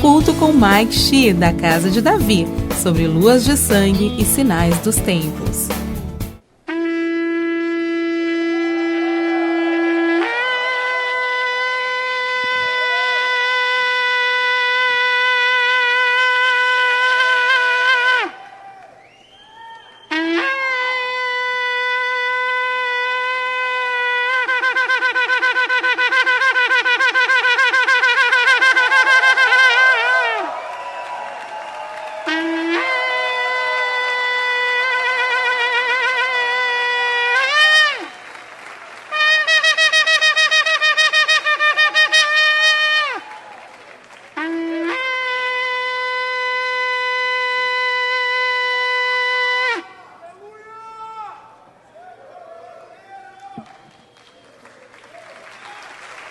culto com Mike Shea, da Casa de Davi, sobre luas de sangue e sinais dos tempos.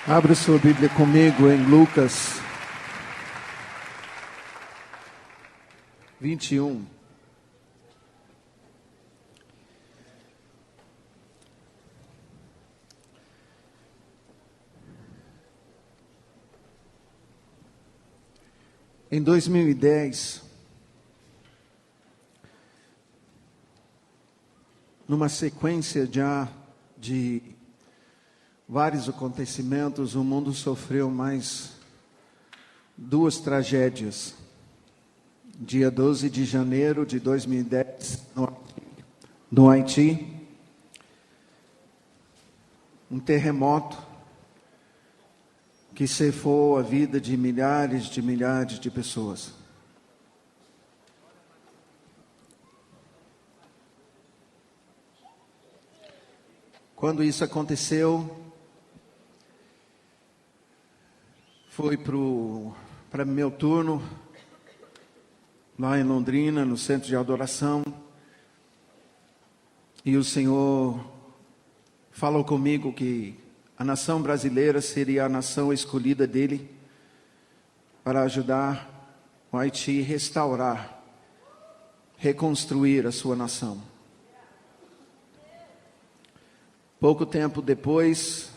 Abra sua Bíblia comigo em Lucas 21. Em 2010, numa sequência já de vários acontecimentos, o mundo sofreu mais duas tragédias. Dia 12 de janeiro de 2010, no Haiti, um terremoto que ceifou a vida de milhares de pessoas. Quando isso aconteceu, foi para meu turno, lá em Londrina, no centro de adoração, e o Senhor falou comigo que a nação brasileira seria a nação escolhida dele para ajudar o Haiti a restaurar, reconstruir a sua nação. Pouco tempo depois,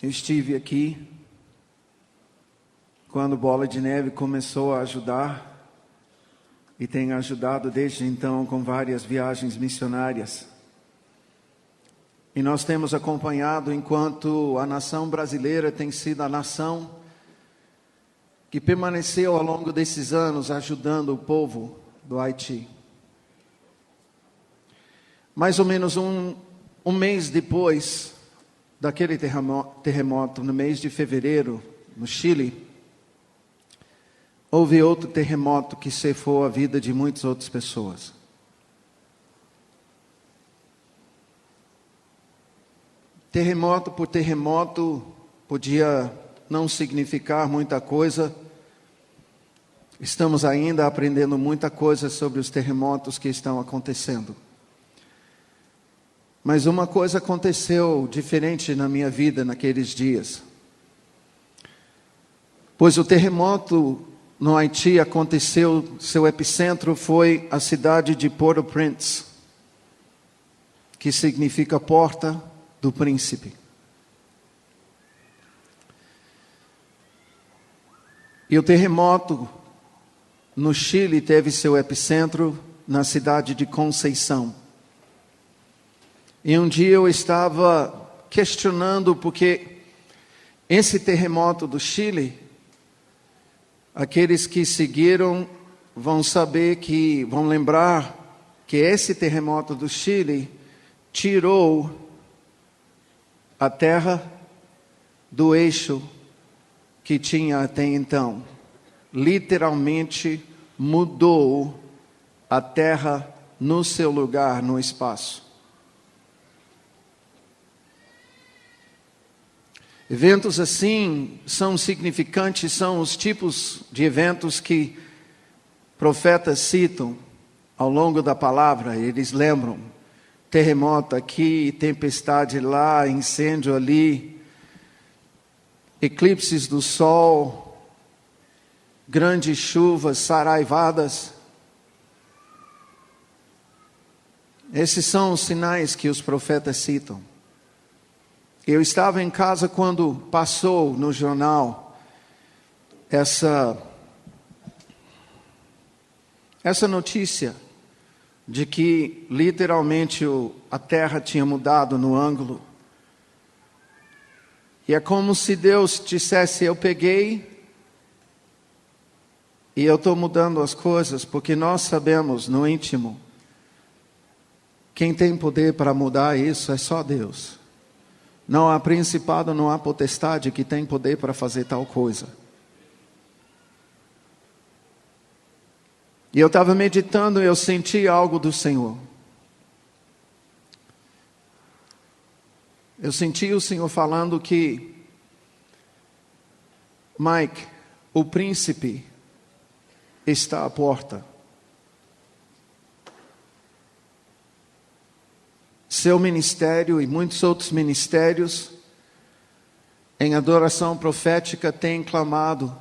eu estive aqui, quando Bola de Neve começou a ajudar, e tem ajudado desde então com várias viagens missionárias. E nós temos acompanhado enquanto a nação brasileira tem sido a nação que permaneceu ao longo desses anos ajudando o povo do Haiti. Mais ou menos um mês depois daquele terremoto, no mês de fevereiro, no Chile, houve outro terremoto que ceifou a vida de muitas outras pessoas. Terremoto por terremoto podia não significar muita coisa. Estamos ainda aprendendo muita coisa sobre os terremotos que estão acontecendo. Mas uma coisa aconteceu diferente na minha vida naqueles dias. Pois o terremoto no Haiti aconteceu, seu epicentro foi a cidade de Port-au-Prince, que significa Porta do Príncipe. E o terremoto no Chile teve seu epicentro na cidade de Conceição. E um dia eu estava questionando porque esse terremoto do Chile, aqueles que seguiram vão lembrar que esse terremoto do Chile tirou a terra do eixo que tinha até então. Literalmente mudou a terra no seu lugar, no espaço. Eventos assim são significantes, são os tipos de eventos que profetas citam ao longo da palavra. Eles lembram: terremoto aqui, tempestade lá, incêndio ali, eclipses do sol, grandes chuvas, saraivadas. Esses são os sinais que os profetas citam. Eu estava em casa quando passou no jornal essa notícia de que literalmente a terra tinha mudado no ângulo. E é como se Deus dissesse: eu peguei e eu estou mudando as coisas, porque nós sabemos no íntimo, quem tem poder para mudar isso é só Deus. Não há principado, não há potestade que tem poder para fazer tal coisa. E eu estava meditando e eu senti algo do Senhor. Eu senti o Senhor falando que, Mike, o príncipe está à porta. Seu ministério e muitos outros ministérios em adoração profética têm clamado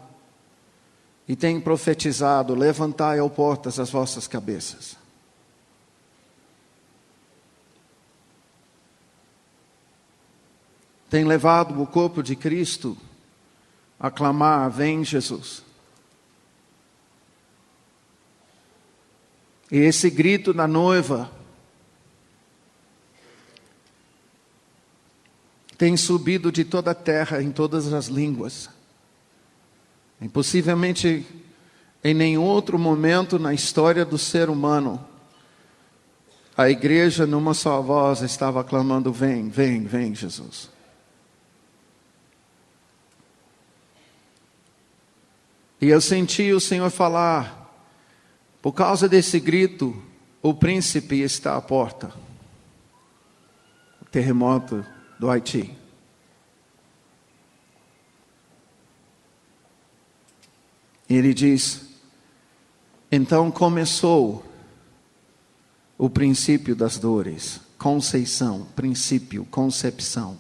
e têm profetizado: levantai, ó portas, as vossas cabeças. Tem levado o corpo de Cristo a clamar: vem Jesus. E esse grito da noiva tem subido de toda a terra, em todas as línguas. E possivelmente em nenhum outro momento na história do ser humano, a igreja numa só voz estava clamando: vem, vem, vem Jesus. E eu senti o Senhor falar: por causa desse grito, o príncipe está à porta. O terremoto do Haiti. E ele diz: então começou o princípio das dores. Conceição, princípio, concepção.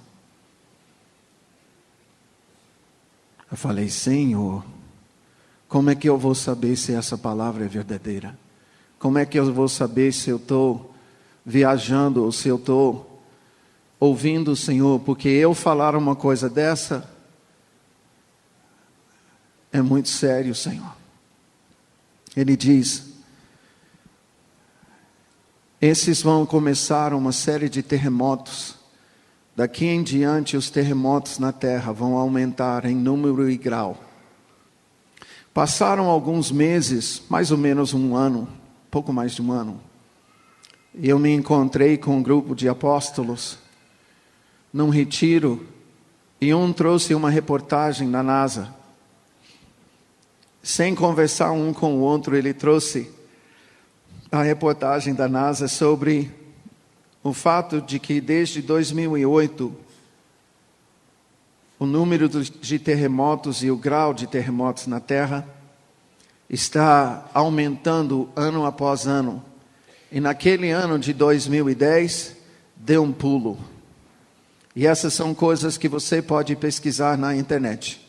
Eu falei: Senhor, como é que eu vou saber se essa palavra é verdadeira? Como é que eu vou saber se eu estou viajando ou se eu estou ouvindo o Senhor? Porque eu falar uma coisa dessa é muito sério, Senhor. Ele diz: esses vão começar uma série de terremotos. Daqui em diante os terremotos na terra vão aumentar em número e grau. Passaram alguns meses, mais ou menos um ano, pouco mais de um ano. E eu me encontrei com um grupo de apóstolos num retiro, e um trouxe uma reportagem da NASA. Sem conversar um com o outro, ele trouxe a reportagem da NASA sobre o fato de que desde 2008, o número de terremotos e o grau de terremotos na Terra está aumentando ano após ano. E naquele ano de 2010, deu um pulo. E essas são coisas que você pode pesquisar na internet.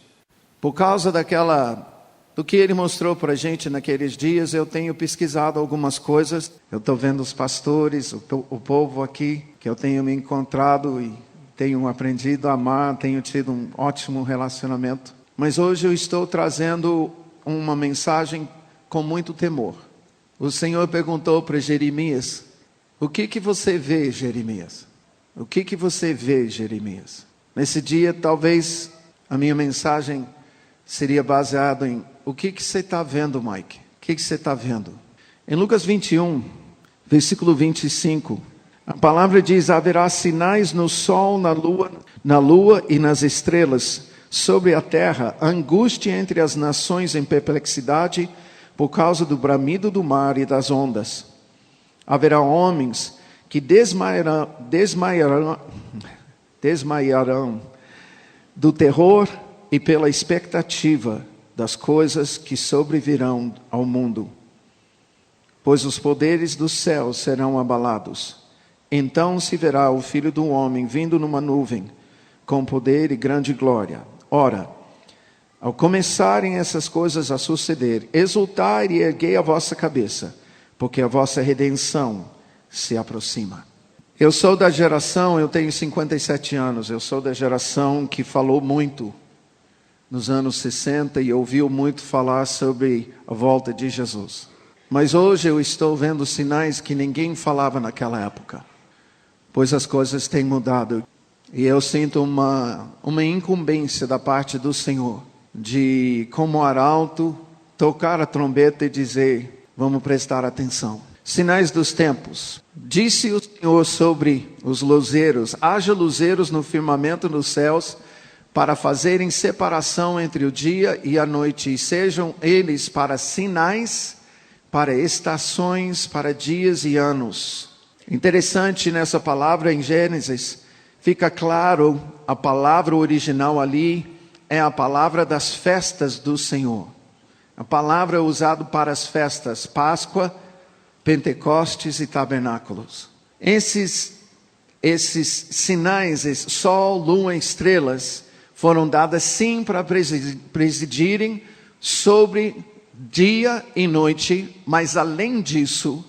Por causa do que ele mostrou para a gente naqueles dias, eu tenho pesquisado algumas coisas. Eu estou vendo os pastores, o povo aqui, que eu tenho me encontrado e tenho aprendido a amar, tenho tido um ótimo relacionamento. Mas hoje eu estou trazendo uma mensagem com muito temor. O Senhor perguntou para Jeremias: o que você vê, Jeremias? O que você vê, Jeremias? Nesse dia, talvez a minha mensagem seria baseada em: o que você está vendo, Mike? O que você está vendo? Em Lucas 21, versículo 25, a palavra diz: haverá sinais no sol, na lua e nas estrelas, sobre a terra, angústia entre as nações em perplexidade, por causa do bramido do mar e das ondas. Haverá homens que desmaiarão do terror e pela expectativa das coisas que sobrevirão ao mundo, pois os poderes dos céus serão abalados. Então se verá o Filho do Homem vindo numa nuvem, com poder e grande glória. Ora, ao começarem essas coisas a suceder, exultai e erguei a vossa cabeça, porque a vossa redenção se aproxima. Eu sou da geração, eu tenho 57 anos, eu sou da geração que falou muito nos anos 60 e ouviu muito falar sobre a volta de Jesus. Mas hoje eu estou vendo sinais que ninguém falava naquela época, pois as coisas têm mudado. E eu sinto uma incumbência da parte do Senhor, de, como arauto, tocar a trombeta e dizer: vamos prestar atenção. Sinais dos tempos. Disse o Senhor sobre os luzeiros: haja luzeiros no firmamento dos céus, para fazerem separação entre o dia e a noite, e sejam eles para sinais, para estações, para dias e anos. Interessante nessa palavra em Gênesis, fica claro, a palavra original ali é a palavra das festas do Senhor. A palavra é usada para as festas, Páscoa, Pentecostes e Tabernáculos. Esses sinais, sol, lua e estrelas, foram dadas sim para presidirem sobre dia e noite, mas além disso,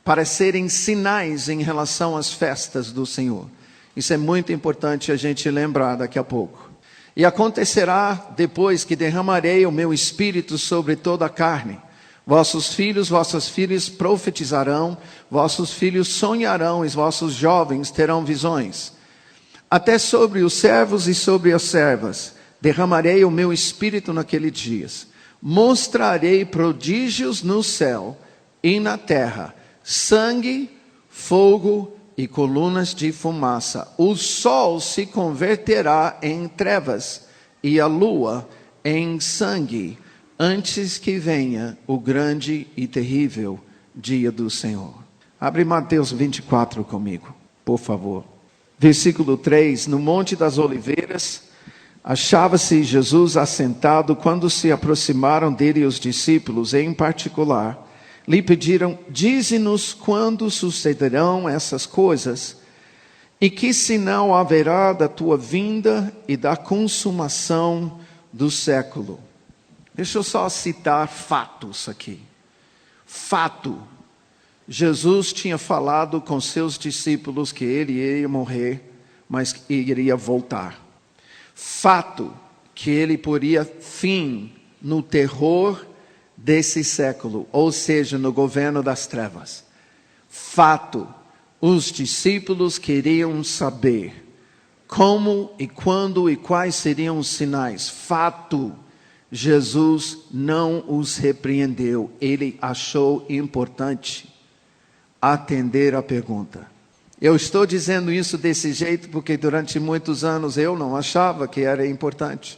para serem sinais em relação às festas do Senhor. Isso é muito importante a gente lembrar daqui a pouco. E acontecerá depois que derramarei o meu espírito sobre toda a carne. Vossos filhos, vossas filhas profetizarão, vossos filhos sonharão e vossos jovens terão visões. Até sobre os servos e sobre as servas derramarei o meu espírito naqueles dias. Mostrarei prodígios no céu e na terra, sangue, fogo e colunas de fumaça. O sol se converterá em trevas e a lua em sangue, antes que venha o grande e terrível dia do Senhor. Abre Mateus 24 comigo, por favor. Versículo 3. No Monte das Oliveiras, achava-se Jesus assentado, quando se aproximaram dele os discípulos, em particular, lhe pediram: dize-nos quando sucederão essas coisas, e que sinal haverá da tua vinda e da consumação do século. Deixa eu só citar fatos aqui. Fato: Jesus tinha falado com seus discípulos que ele iria morrer, mas que iria voltar. Fato: que ele poria fim no terror desse século, ou seja, no governo das trevas. Fato: os discípulos queriam saber como e quando e quais seriam os sinais. Fato: Jesus não os repreendeu, ele achou importante atender a pergunta. Eu estou dizendo isso desse jeito porque durante muitos anos eu não achava que era importante.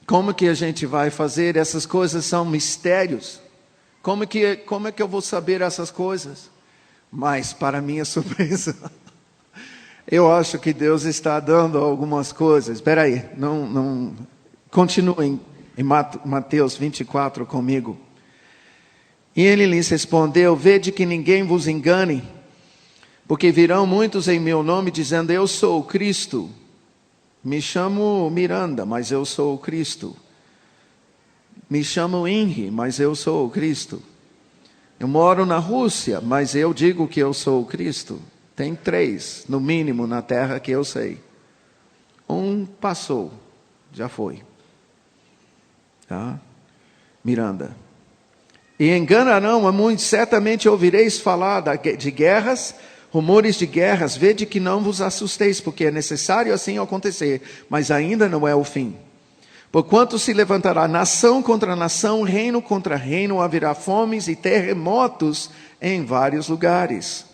Como que a gente vai fazer? Essas coisas são mistérios. Como é que eu vou saber essas coisas? Mas, para minha surpresa, eu acho que Deus está dando algumas coisas. Espera aí, não continuem em Mateus 24 comigo. E ele lhes respondeu: vede que ninguém vos engane, porque virão muitos em meu nome dizendo: eu sou o Cristo. Me chamo Miranda, mas eu sou o Cristo. Me chamo Henry, mas eu sou o Cristo. Eu moro na Rússia, mas eu digo que eu sou o Cristo. Tem 3, no mínimo, na terra que eu sei. Um passou, já foi. Tá? Miranda. E enganarão a muitos, certamente ouvireis falar de guerras, rumores de guerras. Vede que não vos assusteis, porque é necessário assim acontecer, mas ainda não é o fim. Porquanto se levantará nação contra nação, reino contra reino, haverá fomes e terremotos em vários lugares.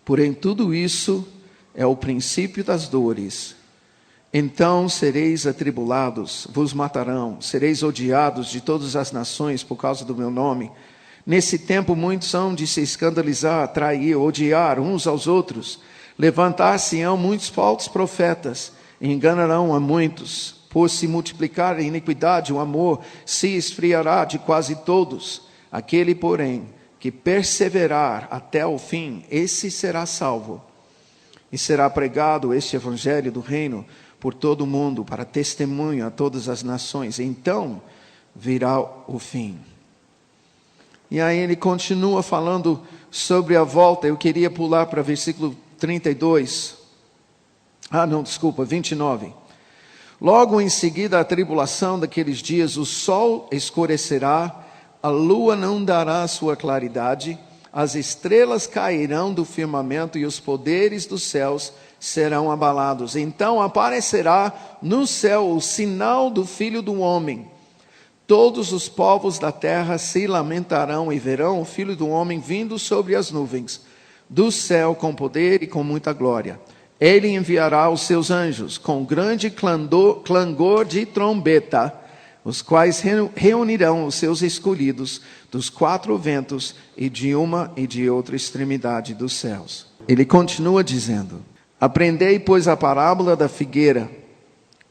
Porém, tudo isso é o princípio das dores. Então sereis atribulados, vos matarão, sereis odiados de todas as nações por causa do meu nome. Nesse tempo muitos hão de se escandalizar, trair, odiar uns aos outros. Levantar-se-ão muitos falsos profetas, e enganarão a muitos. Por se multiplicar a iniquidade, o amor se esfriará de quase todos. Aquele, porém, que perseverar até o fim, esse será salvo. E será pregado este evangelho do reino por todo o mundo, para testemunho a todas as nações. Então virá o fim. E aí ele continua falando sobre a volta. Eu queria pular para versículo 32. 29. Logo em seguida a tribulação daqueles dias, o sol escurecerá, a lua não dará sua claridade, as estrelas cairão do firmamento e os poderes dos céus serão abalados. Então aparecerá no céu o sinal do Filho do Homem. Todos os povos da terra se lamentarão e verão o Filho do Homem vindo sobre as nuvens do céu com poder e com muita glória. Ele enviará os seus anjos com grande clangor de trombeta, os quais reunirão os seus escolhidos dos quatro ventos e de uma e de outra extremidade dos céus. Ele continua dizendo: aprendei, pois, a parábola da figueira.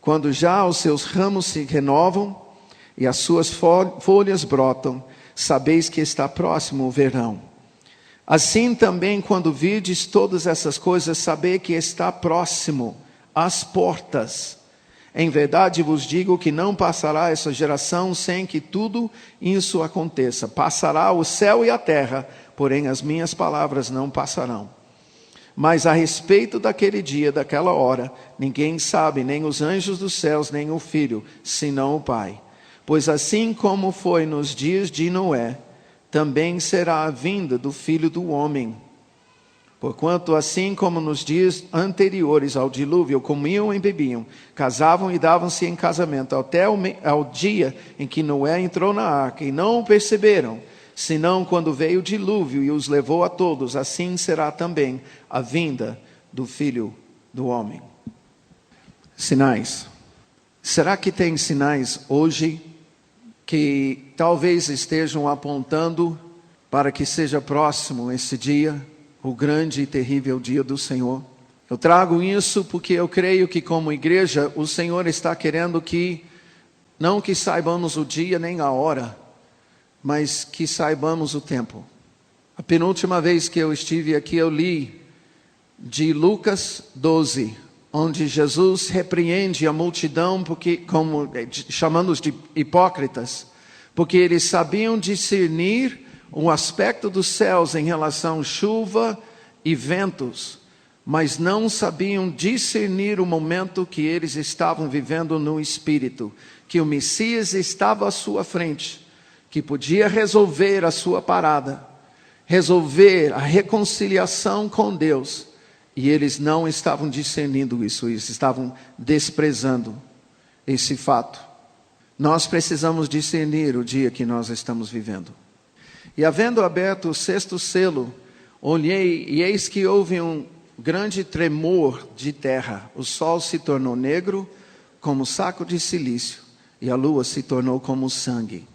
Quando já os seus ramos se renovam e as suas folhas brotam, sabeis que está próximo o verão. Assim também, quando virdes todas essas coisas, sabei que está próximo às portas. Em verdade vos digo que não passará essa geração sem que tudo isso aconteça. Passará o céu e a terra, porém as minhas palavras não passarão. Mas a respeito daquele dia, daquela hora, ninguém sabe, nem os anjos dos céus, nem o Filho, senão o Pai. Pois assim como foi nos dias de Noé, também será a vinda do Filho do Homem. Porquanto assim como nos dias anteriores ao dilúvio, comiam e bebiam, casavam e davam-se em casamento, até ao dia em que Noé entrou na arca, e não o perceberam, senão quando veio o dilúvio e os levou a todos, assim será também a vinda do Filho do Homem. Sinais. Será que tem sinais hoje que talvez estejam apontando para que seja próximo esse dia, o grande e terrível dia do Senhor? Eu trago isso porque eu creio que como igreja o Senhor está querendo que, não que saibamos o dia nem a hora, mas que saibamos o tempo. A penúltima vez que eu estive aqui eu li de Lucas 12, onde Jesus repreende a multidão, porque, chamando-os de hipócritas, porque eles sabiam discernir o aspecto dos céus em relação a chuva e ventos, mas não sabiam discernir o momento que eles estavam vivendo no Espírito, que o Messias estava à sua frente, que podia resolver a sua parada, resolver a reconciliação com Deus. E eles não estavam discernindo isso, eles estavam desprezando esse fato. Nós precisamos discernir o dia que nós estamos vivendo. E havendo aberto o sexto selo, olhei e eis que houve um grande tremor de terra. O sol se tornou negro como saco de silício e a lua se tornou como sangue.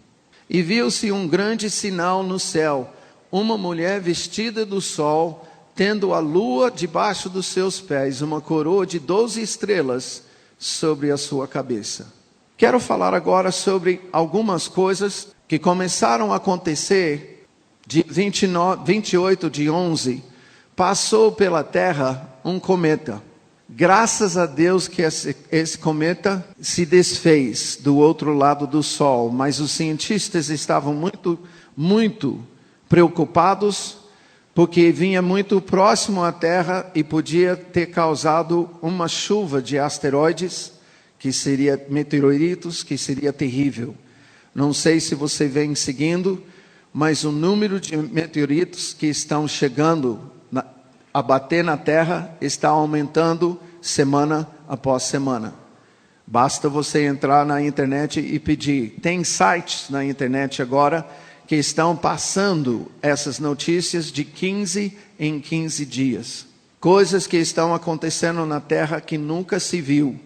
E viu-se um grande sinal no céu, uma mulher vestida do sol, tendo a lua debaixo dos seus pés, uma coroa de 12 estrelas sobre a sua cabeça. Quero falar agora sobre algumas coisas que começaram a acontecer. De 28 de 11, passou pela terra um cometa. Graças a Deus que esse cometa se desfez do outro lado do sol, mas os cientistas estavam muito preocupados, porque vinha muito próximo à Terra e podia ter causado uma chuva de asteroides, que seria meteoritos, que seria terrível. Não sei se você vem seguindo, mas o número de meteoritos que estão chegando a bater na Terra está aumentando semana após semana. Basta você entrar na internet e pedir. Tem sites na internet agora que estão passando essas notícias de 15 em 15 dias. Coisas que estão acontecendo na Terra que nunca se viu.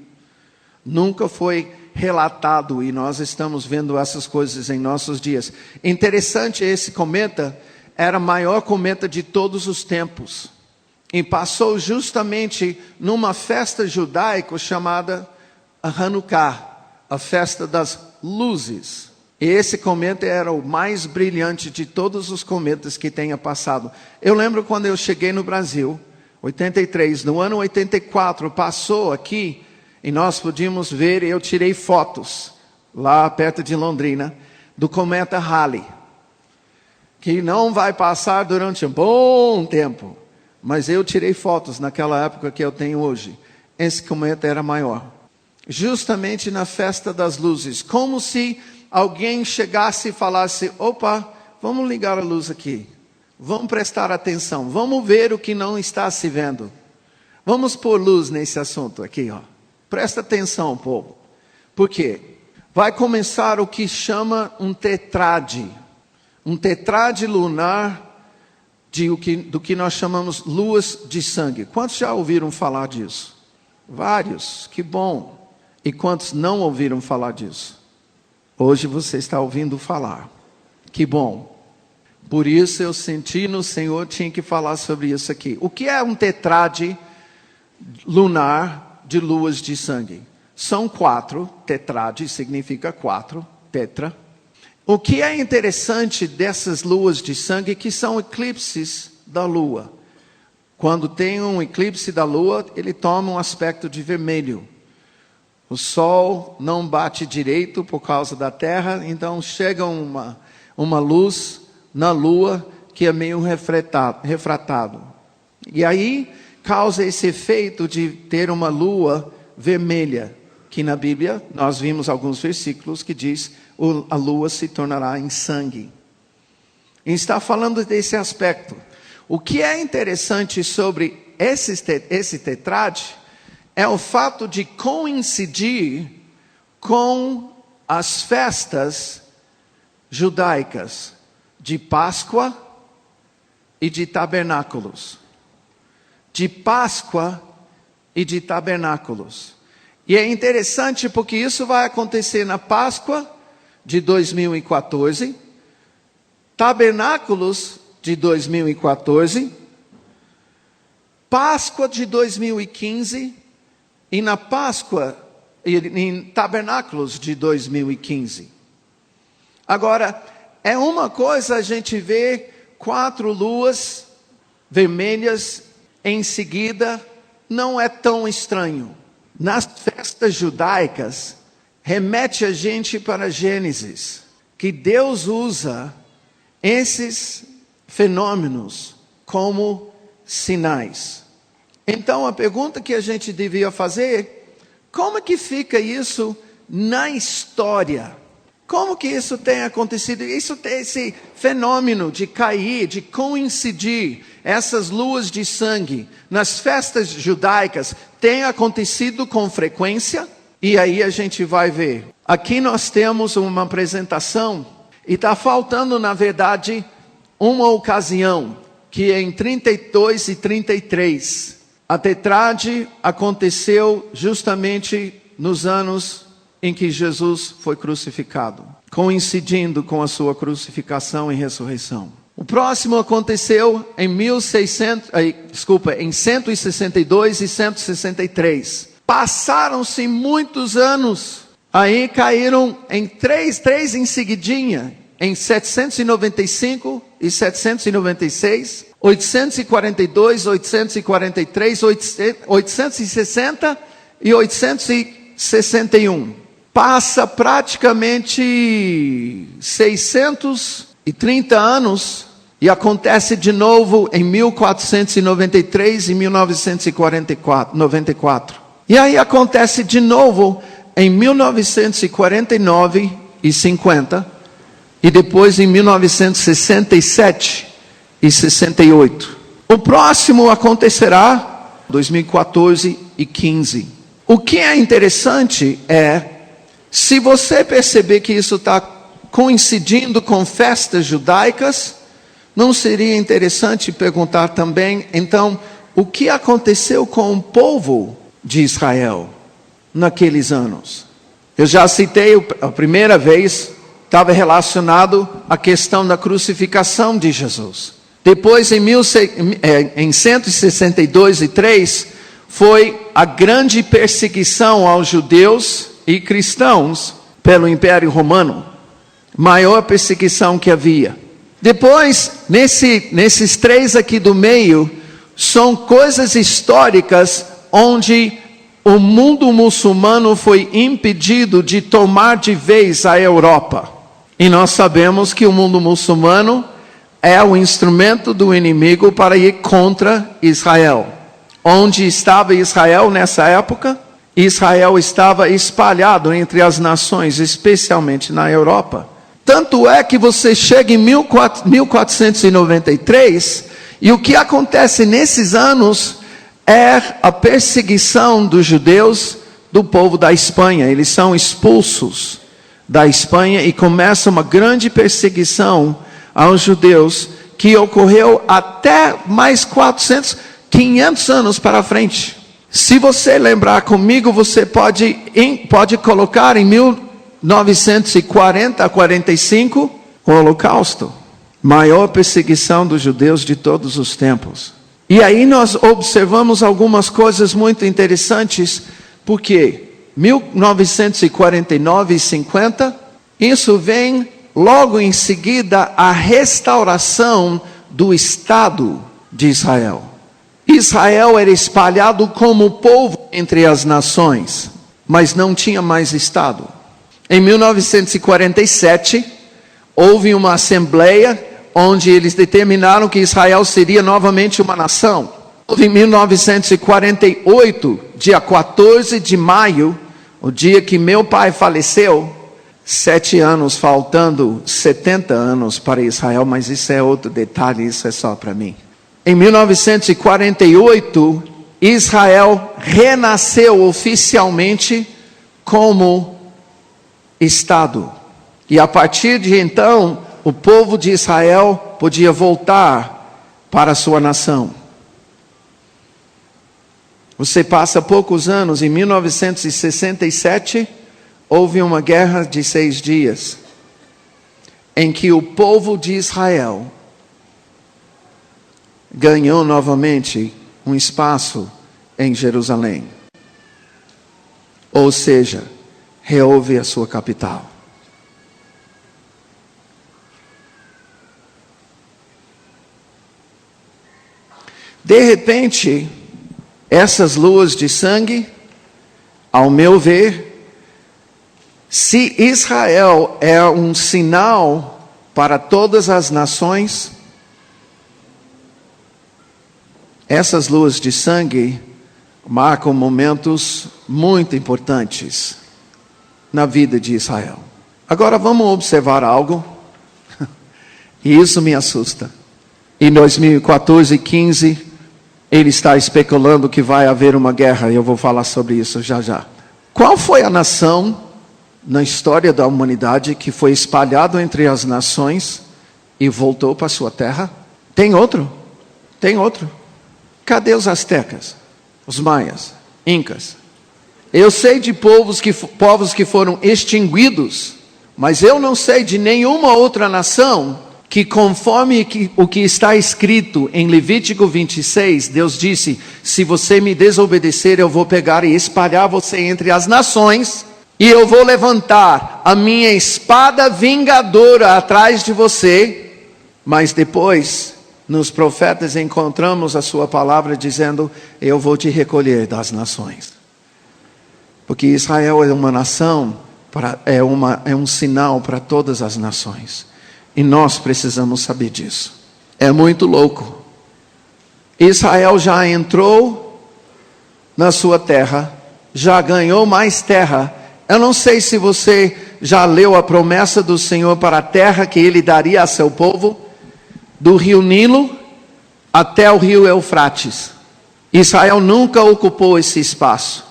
Nunca foi relatado e nós estamos vendo essas coisas em nossos dias. Interessante, esse cometa era o maior cometa de todos os tempos. E passou justamente numa festa judaica chamada Hanukkah, a festa das luzes. E esse cometa era o mais brilhante de todos os cometas que tenha passado. Eu lembro quando eu cheguei no Brasil, 83, no ano 84, passou aqui, e nós podíamos ver, eu tirei fotos, lá perto de Londrina, do cometa Halley, que não vai passar durante um bom tempo, mas eu tirei fotos naquela época que eu tenho hoje. Esse cometa era maior. justamente na festa das luzes. Como se alguém chegasse e falasse, opa, vamos ligar a luz aqui. Vamos prestar atenção. Vamos ver o que não está se vendo. Vamos pôr luz nesse assunto aqui, ó. Presta atenção, povo. Por quê? Vai começar o que chama um tetrade. Um tetrade lunar do que nós chamamos luas de sangue. Quantos já ouviram falar disso? Vários, que bom. E quantos não ouviram falar disso? Hoje você está ouvindo falar. Que bom. Por isso eu senti no Senhor, tinha que falar sobre isso aqui. O que é um tetrade lunar de luas de sangue? São 4, tetrade significa 4, tetra. O que é interessante dessas luas de sangue, que são eclipses da lua. Quando tem um eclipse da lua, ele toma um aspecto de vermelho. O sol não bate direito por causa da terra, então chega uma luz na lua que é meio refratado. E aí causa esse efeito de ter uma lua vermelha, que na Bíblia nós vimos alguns versículos que diz a lua se tornará em sangue. E está falando desse aspecto. O que é interessante sobre esse tetrade é o fato de coincidir com as festas judaicas de Páscoa e de Tabernáculos. De Páscoa e de Tabernáculos. E é interessante porque isso vai acontecer na Páscoa de 2014, Tabernáculos de 2014, Páscoa de 2015 e na Páscoa e em Tabernáculos de 2015. Agora, é uma coisa a gente ver 4 luas vermelhas em seguida, não é tão estranho. Nas festas judaicas, remete a gente para Gênesis, que Deus usa esses fenômenos como sinais. Então a pergunta que a gente devia fazer, como é que fica isso na história? Como que isso tem acontecido? Esse fenômeno de cair, de coincidir, essas luas de sangue nas festas judaicas, tem acontecido com frequência? E aí a gente vai ver. Aqui nós temos uma apresentação, e está faltando na verdade uma ocasião, que é em 32 e 33. A tetrade aconteceu justamente nos anos em que Jesus foi crucificado, coincidindo com a sua crucificação e ressurreição. O próximo aconteceu em 162 e 163. Passaram-se muitos anos, aí caíram em três em seguidinha, em 795 e 796, 842, 843, 860 e 861. Passa praticamente 630 anos e acontece de novo em 1493 e 1994. E aí acontece de novo em 1949 e 50 e depois em 1967 e 68. O próximo acontecerá em 2014 e 15. O que é interessante é, se você perceber que isso está coincidindo com festas judaicas, não seria interessante perguntar também, então, o que aconteceu com o povo de Israel naqueles anos? Eu já citei a primeira vez, estava relacionado à questão da crucificação de Jesus. Depois, em 162 e 3, foi a grande perseguição aos judeus e cristãos pelo Império Romano. Maior perseguição que havia. Depois, nesses 3 aqui do meio, são coisas históricas onde o mundo muçulmano foi impedido de tomar de vez a Europa. E nós sabemos que o mundo muçulmano é o instrumento do inimigo para ir contra Israel. Onde estava Israel nessa época? Israel estava espalhado entre as nações, especialmente na Europa. Tanto é que você chega em 1493, e o que acontece nesses anos é a perseguição dos judeus do povo da Espanha. Eles são expulsos da Espanha e começa uma grande perseguição aos judeus, que ocorreu até mais 500 anos para frente. Se você lembrar comigo, você pode colocar em 1940 a 45, o Holocausto. Maior perseguição dos judeus de todos os tempos. E aí nós observamos algumas coisas muito interessantes, porque 1949 e 50, isso vem logo em seguida a restauração do Estado de Israel. Israel era espalhado como povo entre as nações, mas não tinha mais Estado. Em 1947, houve uma assembleia onde eles determinaram que Israel seria novamente uma nação. Em 1948, dia 14 de maio, o dia que meu pai faleceu, 7 anos, faltando 70 anos para Israel, mas isso é outro detalhe, isso é só para mim. Em 1948, Israel renasceu oficialmente como Estado. E a partir de então, o povo de Israel podia voltar para a sua nação. Você passa poucos anos, em 1967, houve uma guerra de 6 dias, em que o povo de Israel ganhou novamente um espaço em Jerusalém. Ou seja, rehouve a sua capital. De repente, essas luas de sangue, ao meu ver, se Israel é um sinal para todas as nações, essas luas de sangue marcam momentos muito importantes na vida de Israel. Agora vamos observar algo, e isso me assusta. Em 2014 e 15, ele está especulando que vai haver uma guerra, e eu vou falar sobre isso já já. Qual foi a nação na história da humanidade que foi espalhado entre as nações e voltou para sua terra? Tem outro? Tem outro. Cadê os astecas? Os maias? Incas? Eu sei de povos que foram extinguidos, mas eu não sei de nenhuma outra nação que, conforme o que está escrito em Levítico 26, Deus disse: se você me desobedecer, eu vou pegar e espalhar você entre as nações, e eu vou levantar a minha espada vingadora atrás de você. Mas depois, nos profetas encontramos a sua palavra dizendo: eu vou te recolher das nações. Porque Israel é uma nação, é um sinal para todas as nações. E nós precisamos saber disso. É muito louco. Israel já entrou na sua terra, já ganhou mais terra. Eu não sei se você já leu a promessa do Senhor para a terra que Ele daria a seu povo, do rio Nilo até o rio Eufrates. Israel nunca ocupou esse espaço.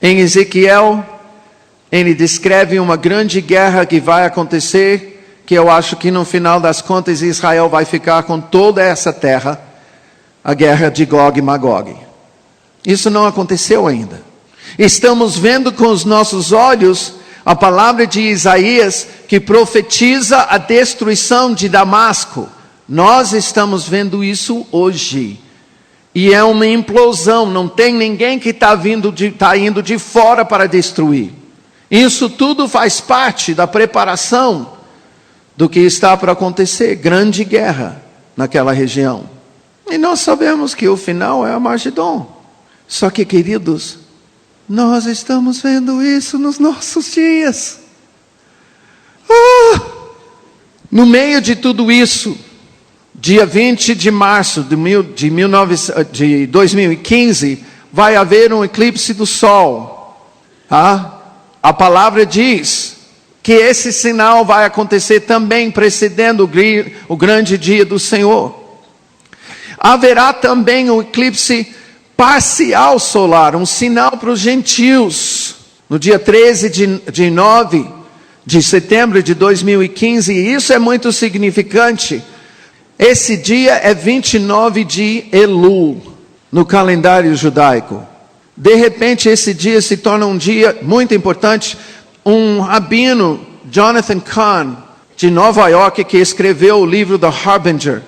Em Ezequiel, ele descreve uma grande guerra que vai acontecer, que eu acho que no final das contas Israel vai ficar com toda essa terra, a guerra de Gog e Magog. Isso não aconteceu ainda. Estamos vendo com os nossos olhos a palavra de Isaías, que profetiza a destruição de Damasco. Nós estamos vendo isso hoje. E é uma implosão, não tem ninguém que está indo de fora para destruir. Isso tudo faz parte da preparação do que está para acontecer, grande guerra naquela região. E nós sabemos que o final é Armagedon. Só que, queridos, nós estamos vendo isso nos nossos dias. No meio de tudo isso, dia 20 de março de 2015, vai haver um eclipse do Sol. A palavra diz que esse sinal vai acontecer também precedendo o grande dia do Senhor. Haverá também um eclipse parcial solar, um sinal para os gentios, no dia 13 de setembro de 2015, e isso é muito significante. Esse dia é 29 de Elul, no calendário judaico. De repente, esse dia se torna um dia muito importante. Um rabino, Jonathan Cahn, de Nova York, que escreveu o livro The Harbinger,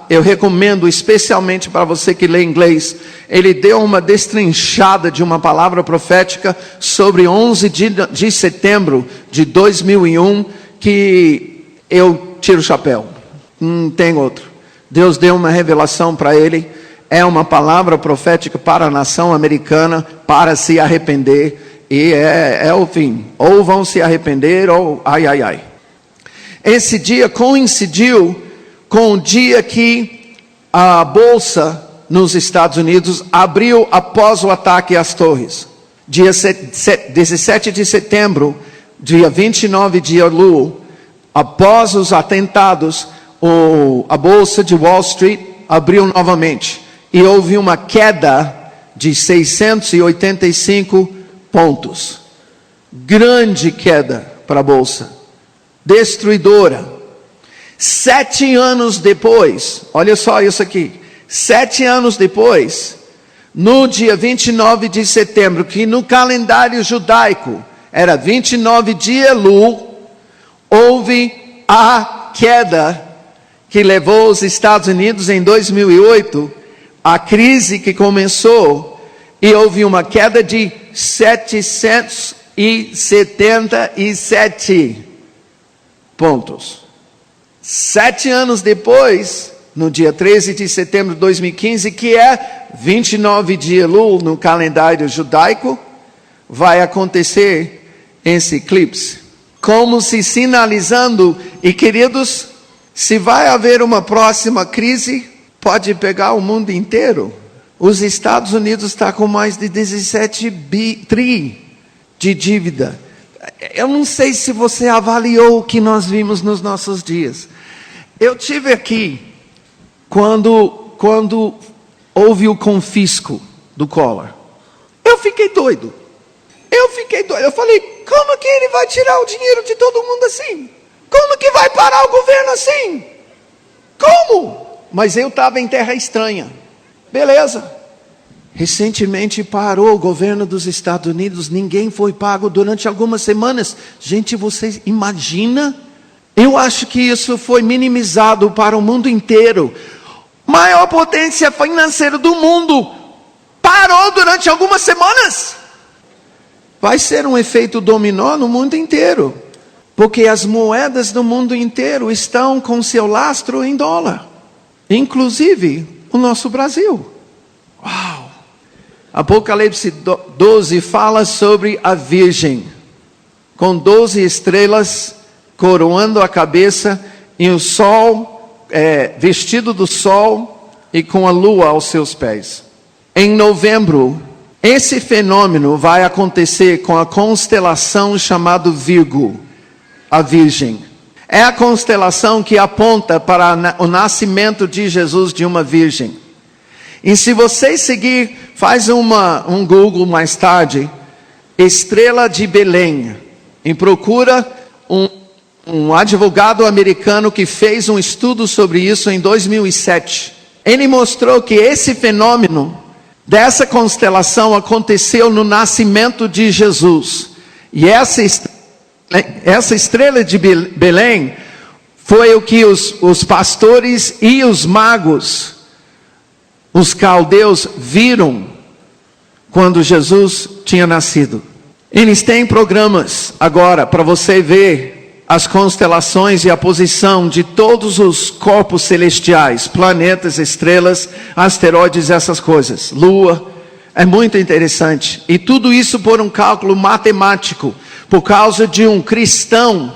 eu recomendo especialmente para você que lê inglês. Ele deu uma destrinchada de uma palavra profética sobre 11 de setembro de 2001, que eu tiro o chapéu. Não tem outro. Deus deu uma revelação para ele. É uma palavra profética para a nação americana, para se arrepender. E é o fim. Ou vão se arrepender, ou ai. Esse dia coincidiu com o dia que a Bolsa nos Estados Unidos abriu após o ataque às torres. Dia 17 de setembro, dia 29 de Elul, após os atentados, a Bolsa de Wall Street abriu novamente. E houve uma queda de 685 pontos. Grande queda para a Bolsa. Destruidora. 7 anos depois, olha só isso aqui. 7 anos depois, no dia 29 de setembro, que no calendário judaico era 29 de Elul, houve a queda que levou os Estados Unidos em 2008, a crise que começou, e houve uma queda de 777 pontos. 7 anos depois, no dia 13 de setembro de 2015, que é 29 de Elul no calendário judaico, vai acontecer esse eclipse. Como se sinalizando, e queridos, se vai haver uma próxima crise, pode pegar o mundo inteiro. Os Estados Unidos estão com mais de 17 tri de dívida. Eu não sei se você avaliou o que nós vimos nos nossos dias. Eu tive aqui quando houve o confisco do Collor. Eu fiquei doido. Eu falei, como que ele vai tirar o dinheiro de todo mundo assim? Como que vai parar o governo assim? Como? Mas eu estava em terra estranha. Beleza. Recentemente parou o governo dos Estados Unidos. Ninguém foi pago durante algumas semanas. Gente, você imagina? Eu acho que isso foi minimizado para o mundo inteiro. Maior potência financeira do mundo parou durante algumas semanas. Vai ser um efeito dominó no mundo inteiro. Porque as moedas do mundo inteiro estão com seu lastro em dólar. Inclusive o nosso Brasil. Uau! Apocalipse 12 fala sobre a Virgem, com 12 estrelas coroando a cabeça, e o sol, vestido do sol, e com a lua aos seus pés. Em novembro, esse fenômeno vai acontecer com a constelação chamada Virgo, a Virgem. É a constelação que aponta para o nascimento de Jesus de uma virgem. E se você seguir, faz um Google mais tarde, Estrela de Belém, e procura um advogado americano que fez um estudo sobre isso em 2007. Ele mostrou que esse fenômeno dessa constelação aconteceu no nascimento de Jesus. E essa estrela de Belém foi o que os pastores e os magos, os caldeus, viram quando Jesus tinha nascido. Eles têm programas agora para você ver as constelações e a posição de todos os corpos celestiais, planetas, estrelas, asteroides, essas coisas, lua. É muito interessante. E tudo isso por um cálculo matemático, por causa de um cristão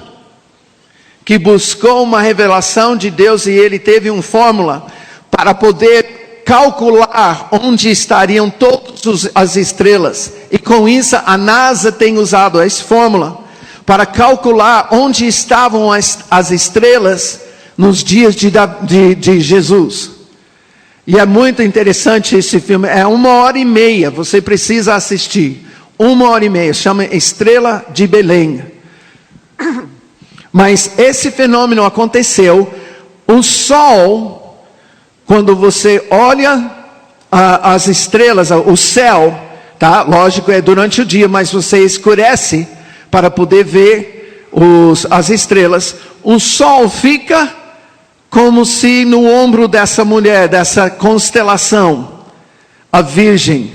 que buscou uma revelação de Deus, e ele teve uma fórmula para poder calcular onde estariam todas as estrelas. E com isso a NASA tem usado essa fórmula para calcular onde estavam as estrelas nos dias de Jesus. E é muito interessante esse filme, é 1h30, você precisa assistir. 1h30, chama Estrela de Belém. Mas esse fenômeno aconteceu, o sol, quando você olha as estrelas, o céu, tá? Lógico, é durante o dia, mas você escurece para poder ver as estrelas. O sol fica como se no ombro dessa mulher, dessa constelação, a Virgem.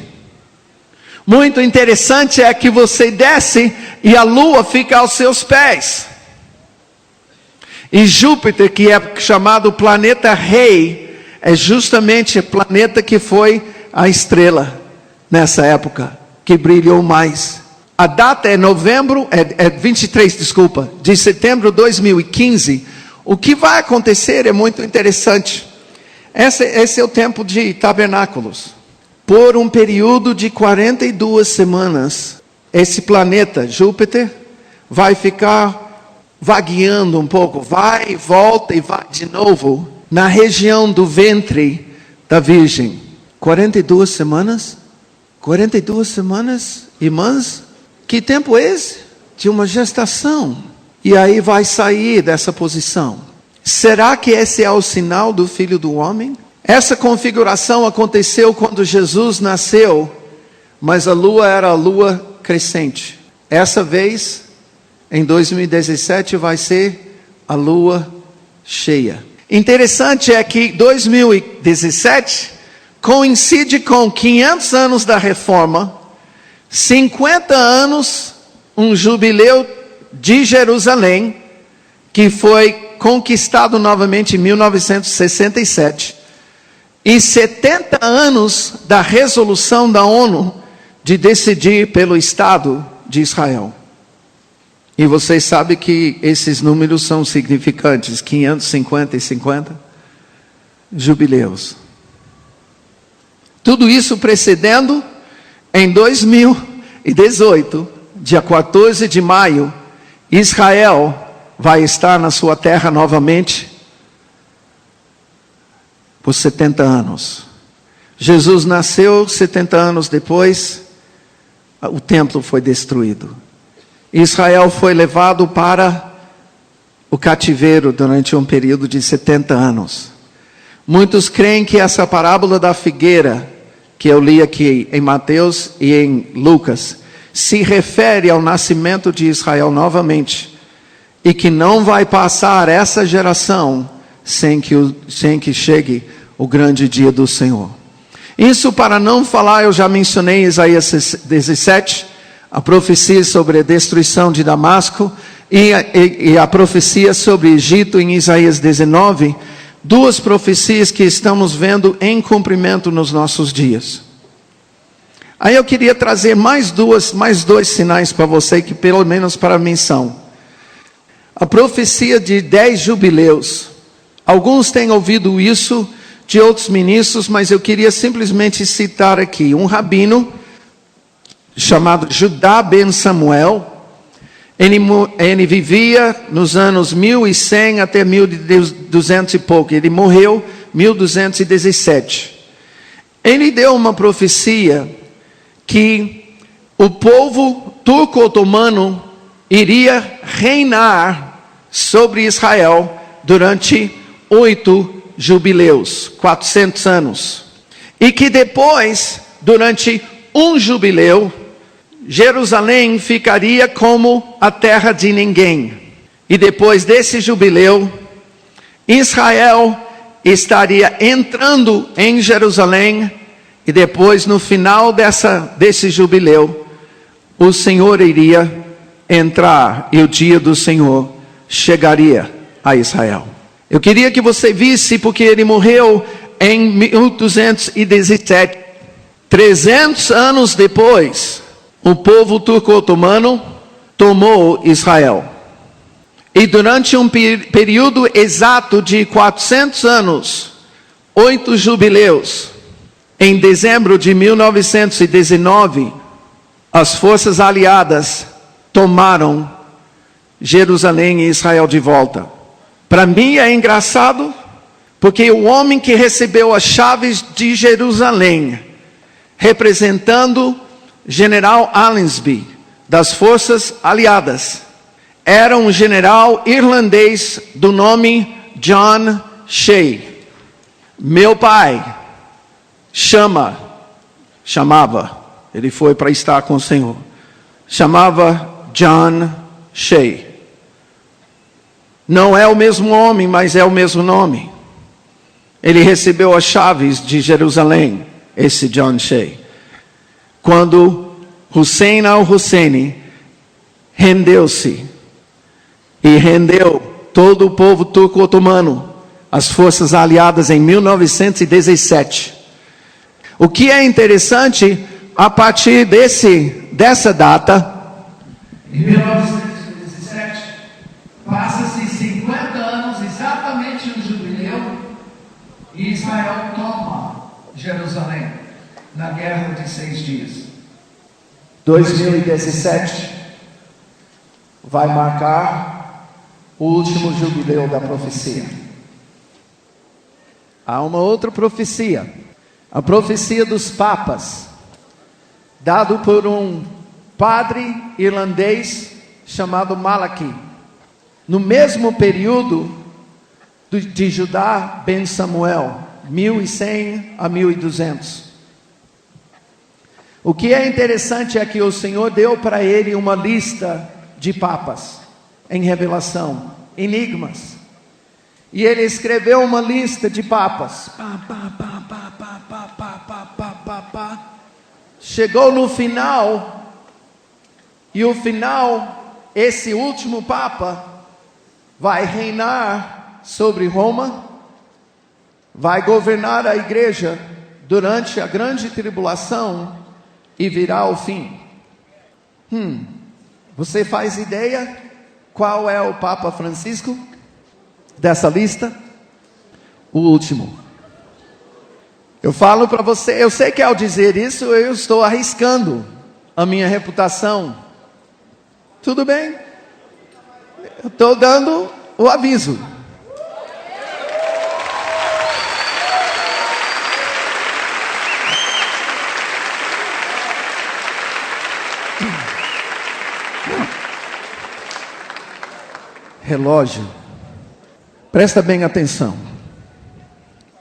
Muito interessante é que você desce e a lua fica aos seus pés. E Júpiter, que é chamado planeta rei, é justamente o planeta que foi a estrela nessa época, que brilhou mais. A data é 23 de setembro de 2015. O que vai acontecer é muito interessante. Esse é o tempo de tabernáculos. Por um período de 42 semanas, esse planeta, Júpiter, vai ficar vagueando um pouco, vai, volta e vai de novo, na região do ventre da Virgem. 42 semanas? 42 semanas, irmãs? Que tempo é esse? De uma gestação. E aí vai sair dessa posição. Será que esse é o sinal do Filho do Homem? Essa configuração aconteceu quando Jesus nasceu, mas a lua era a lua crescente. Essa vez, em 2017, vai ser a lua cheia. Interessante é que 2017 coincide com 500 anos da Reforma, 50 anos, um jubileu de Jerusalém, que foi conquistado novamente em 1967, e 70 anos da resolução da ONU de decidir pelo Estado de Israel. E vocês sabem que esses números são significantes, 550 e 50 jubileus. Tudo isso precedendo, em 2018, dia 14 de maio, Israel vai estar na sua terra novamente por 70 anos. Jesus nasceu 70 anos depois, o templo foi destruído. Israel foi levado para o cativeiro durante um período de 70 anos. Muitos creem que essa parábola da figueira, que eu li aqui em Mateus e em Lucas, se refere ao nascimento de Israel novamente, e que não vai passar essa geração sem que chegue o grande dia do Senhor. Isso para não falar, eu já mencionei Isaías 17, a profecia sobre a destruição de Damasco, e a profecia sobre Egito em Isaías 19, duas profecias que estamos vendo em cumprimento nos nossos dias. Aí eu queria trazer mais dois sinais para você, que pelo menos para mim são. A profecia de 10 jubileus. Alguns têm ouvido isso de outros ministros, mas eu queria simplesmente citar aqui um rabino chamado Judá ben Samuel. Ele vivia nos anos 1100 até 1200 e pouco. Ele morreu em 1217. Ele deu uma profecia que o povo turco-otomano iria reinar sobre Israel durante 8 jubileus, 400 anos. E que depois, durante um jubileu, Jerusalém ficaria como a terra de ninguém. E depois desse jubileu, Israel estaria entrando em Jerusalém. E depois, no final desse jubileu, o Senhor iria entrar. E o dia do Senhor chegaria a Israel. Eu queria que você visse, porque ele morreu em 1217. 300 anos depois, o povo turco-otomano tomou Israel. E durante um período exato de 400 anos, 8 jubileus, Em dezembro de 1919, as forças aliadas tomaram Jerusalém e Israel de volta. Para mim é engraçado, porque o homem que recebeu as chaves de Jerusalém, representando General Allenby, das forças aliadas, era um general irlandês do nome John Shea. Meu pai chamava, ele foi para estar com o Senhor, chamava John Shea. Não é o mesmo homem, mas é o mesmo nome. Ele recebeu as chaves de Jerusalém, esse John Shea. Quando Hussein al-Husseini rendeu-se e rendeu todo o povo turco-otomano, as forças aliadas em 1917. O que é interessante, a partir dessa data, em 1917, passa-se 50 anos, exatamente o jubileu, e Israel toma Jerusalém, na Guerra de 6 Dias. 2017 vai marcar o último jubileu da profecia. Há uma outra profecia, a profecia dos papas, dado por um padre irlandês chamado Malachi, no mesmo período de Judá ben Samuel, 1100 a 1200. O que é interessante é que o Senhor deu para ele uma lista de papas, em revelação, enigmas. E ele escreveu uma lista de papas. Chegou no final, e o final, esse último papa, vai reinar sobre Roma, vai governar a igreja durante a grande tribulação e virá o fim. Você faz ideia qual é o Papa Francisco dessa lista? O último. Eu falo para você, eu sei que ao dizer isso eu estou arriscando a minha reputação. Tudo bem? Eu estou dando o aviso. Relógio. Presta bem atenção.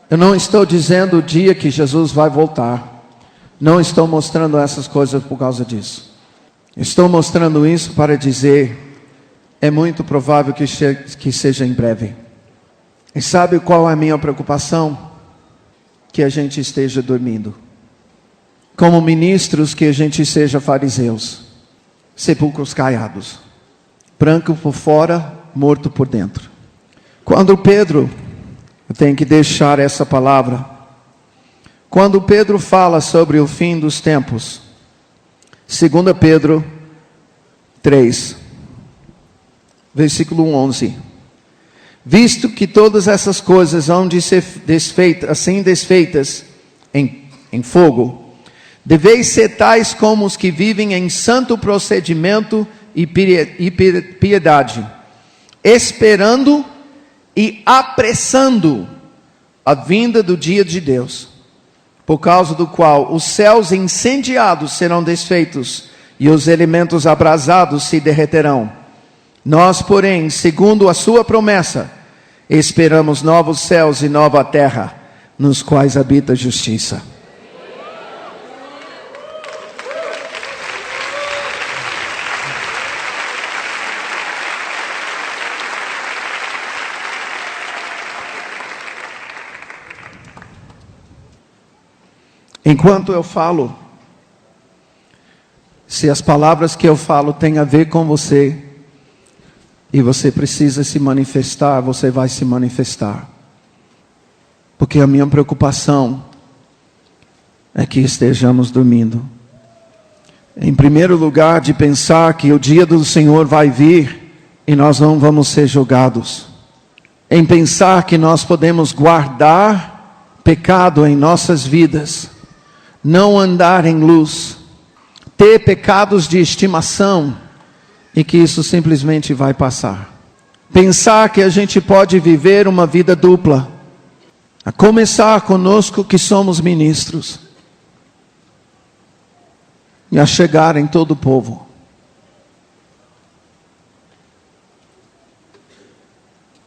Eu não estou dizendo o dia que Jesus vai voltar. Não estou mostrando essas coisas por causa disso. Estou mostrando isso para dizer, é muito provável que seja em breve. E sabe qual é a minha preocupação? Que a gente esteja dormindo. Como ministros, que a gente seja fariseus. Sepulcros caiados. Branco por fora, morto por dentro. Quando Pedro, eu tenho que deixar essa palavra. Quando Pedro fala sobre o fim dos tempos, 2 Pedro 3, versículo 11. Visto que todas essas coisas hão de ser desfeitas em fogo, deveis ser tais como os que vivem em santo procedimento e piedade, esperando e apressando a vinda do dia de Deus, por causa do qual os céus incendiados serão desfeitos e os elementos abrasados se derreterão. Nós, porém, segundo a sua promessa, esperamos novos céus e nova terra, nos quais habita a justiça. Enquanto eu falo, se as palavras que eu falo têm a ver com você, e você precisa se manifestar, você vai se manifestar. Porque a minha preocupação é que estejamos dormindo. Em primeiro lugar, de pensar que o dia do Senhor vai vir e nós não vamos ser julgados. Em pensar que nós podemos guardar pecado em nossas vidas não andar em luz, ter pecados de estimação e que isso simplesmente vai passar. Pensar que a gente pode viver uma vida dupla, a começar conosco que somos ministros e a chegar em todo o povo.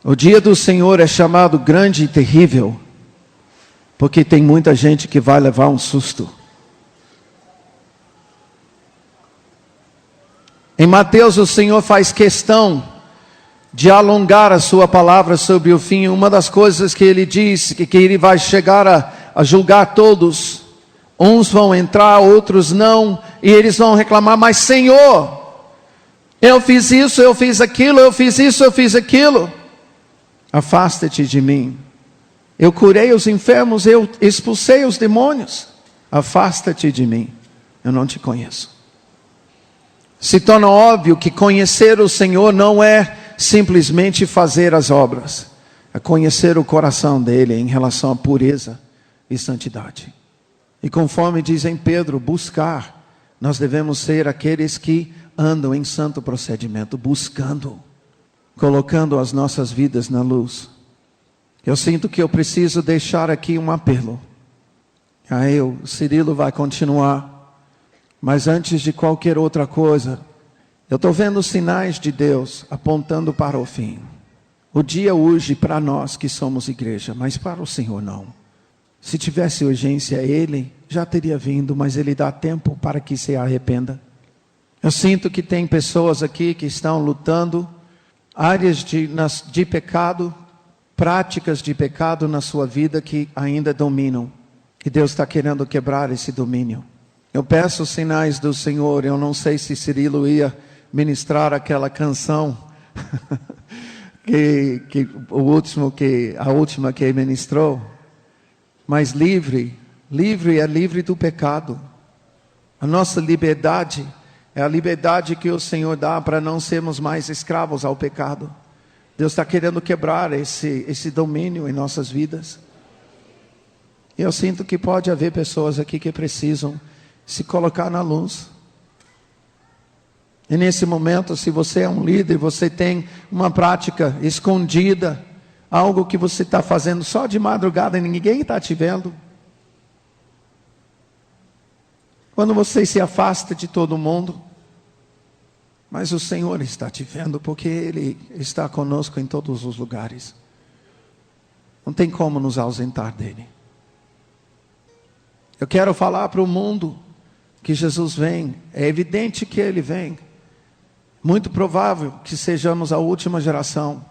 O dia do Senhor é chamado grande e terrível, porque tem muita gente que vai levar um susto. Em Mateus, o Senhor faz questão de alongar a sua palavra sobre o fim. Uma das coisas que ele diz, que ele vai chegar a julgar todos. Uns vão entrar, outros não, e eles vão reclamar, mas Senhor, eu fiz isso, eu fiz aquilo, eu fiz isso, eu fiz aquilo. Afasta-te de mim. Eu curei os enfermos, eu expulsei os demônios. Afasta-te de mim, eu não te conheço. Se torna óbvio que conhecer o Senhor não é simplesmente fazer as obras, é conhecer o coração dele em relação à pureza e santidade. E conforme diz em Pedro, buscar, nós devemos ser aqueles que andam em santo procedimento, buscando, colocando as nossas vidas na luz. Eu sinto que eu preciso deixar aqui um apelo. Aí o Cirilo vai continuar. Mas antes de qualquer outra coisa, eu estou vendo sinais de Deus apontando para o fim. O dia urge para nós que somos igreja, mas para o Senhor não. Se tivesse urgência, Ele já teria vindo, mas Ele dá tempo para que se arrependa. Eu sinto que tem pessoas aqui que estão lutando, áreas de pecado, práticas de pecado na sua vida que ainda dominam. E Deus está querendo quebrar esse domínio. Eu peço sinais do Senhor. Eu não sei se Cirilo ia ministrar aquela canção a última que ministrou. Mas livre é livre do pecado. A nossa liberdade é a liberdade que o Senhor dá para não sermos mais escravos ao pecado. Deus está querendo quebrar esse domínio em nossas vidas. E eu sinto que pode haver pessoas aqui que precisam se colocar na luz. E nesse momento, se você é um líder, você tem uma prática escondida, algo que você está fazendo só de madrugada e ninguém está te vendo. Quando você se afasta de todo mundo, mas o Senhor está te vendo, porque Ele está conosco em todos os lugares. Não tem como nos ausentar dEle. Eu quero falar para o mundo que Jesus vem. É evidente que Ele vem. Muito provável que sejamos a última geração.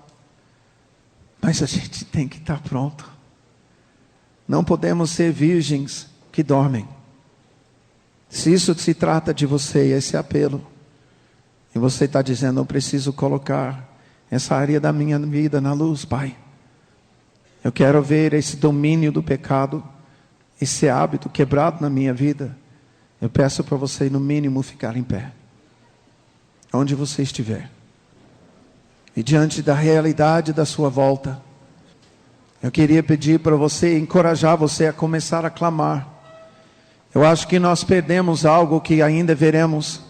Mas a gente tem que estar pronto. Não podemos ser virgens que dormem. Se isso se trata de você, esse apelo, e você está dizendo, eu preciso colocar essa área da minha vida na luz, Pai. Eu quero ver esse domínio do pecado, esse hábito quebrado na minha vida. Eu peço para você, no mínimo, ficar em pé. Onde você estiver. E diante da realidade da sua volta, eu queria pedir para você, encorajar você a começar a clamar. Eu acho que nós perdemos algo que ainda veremos.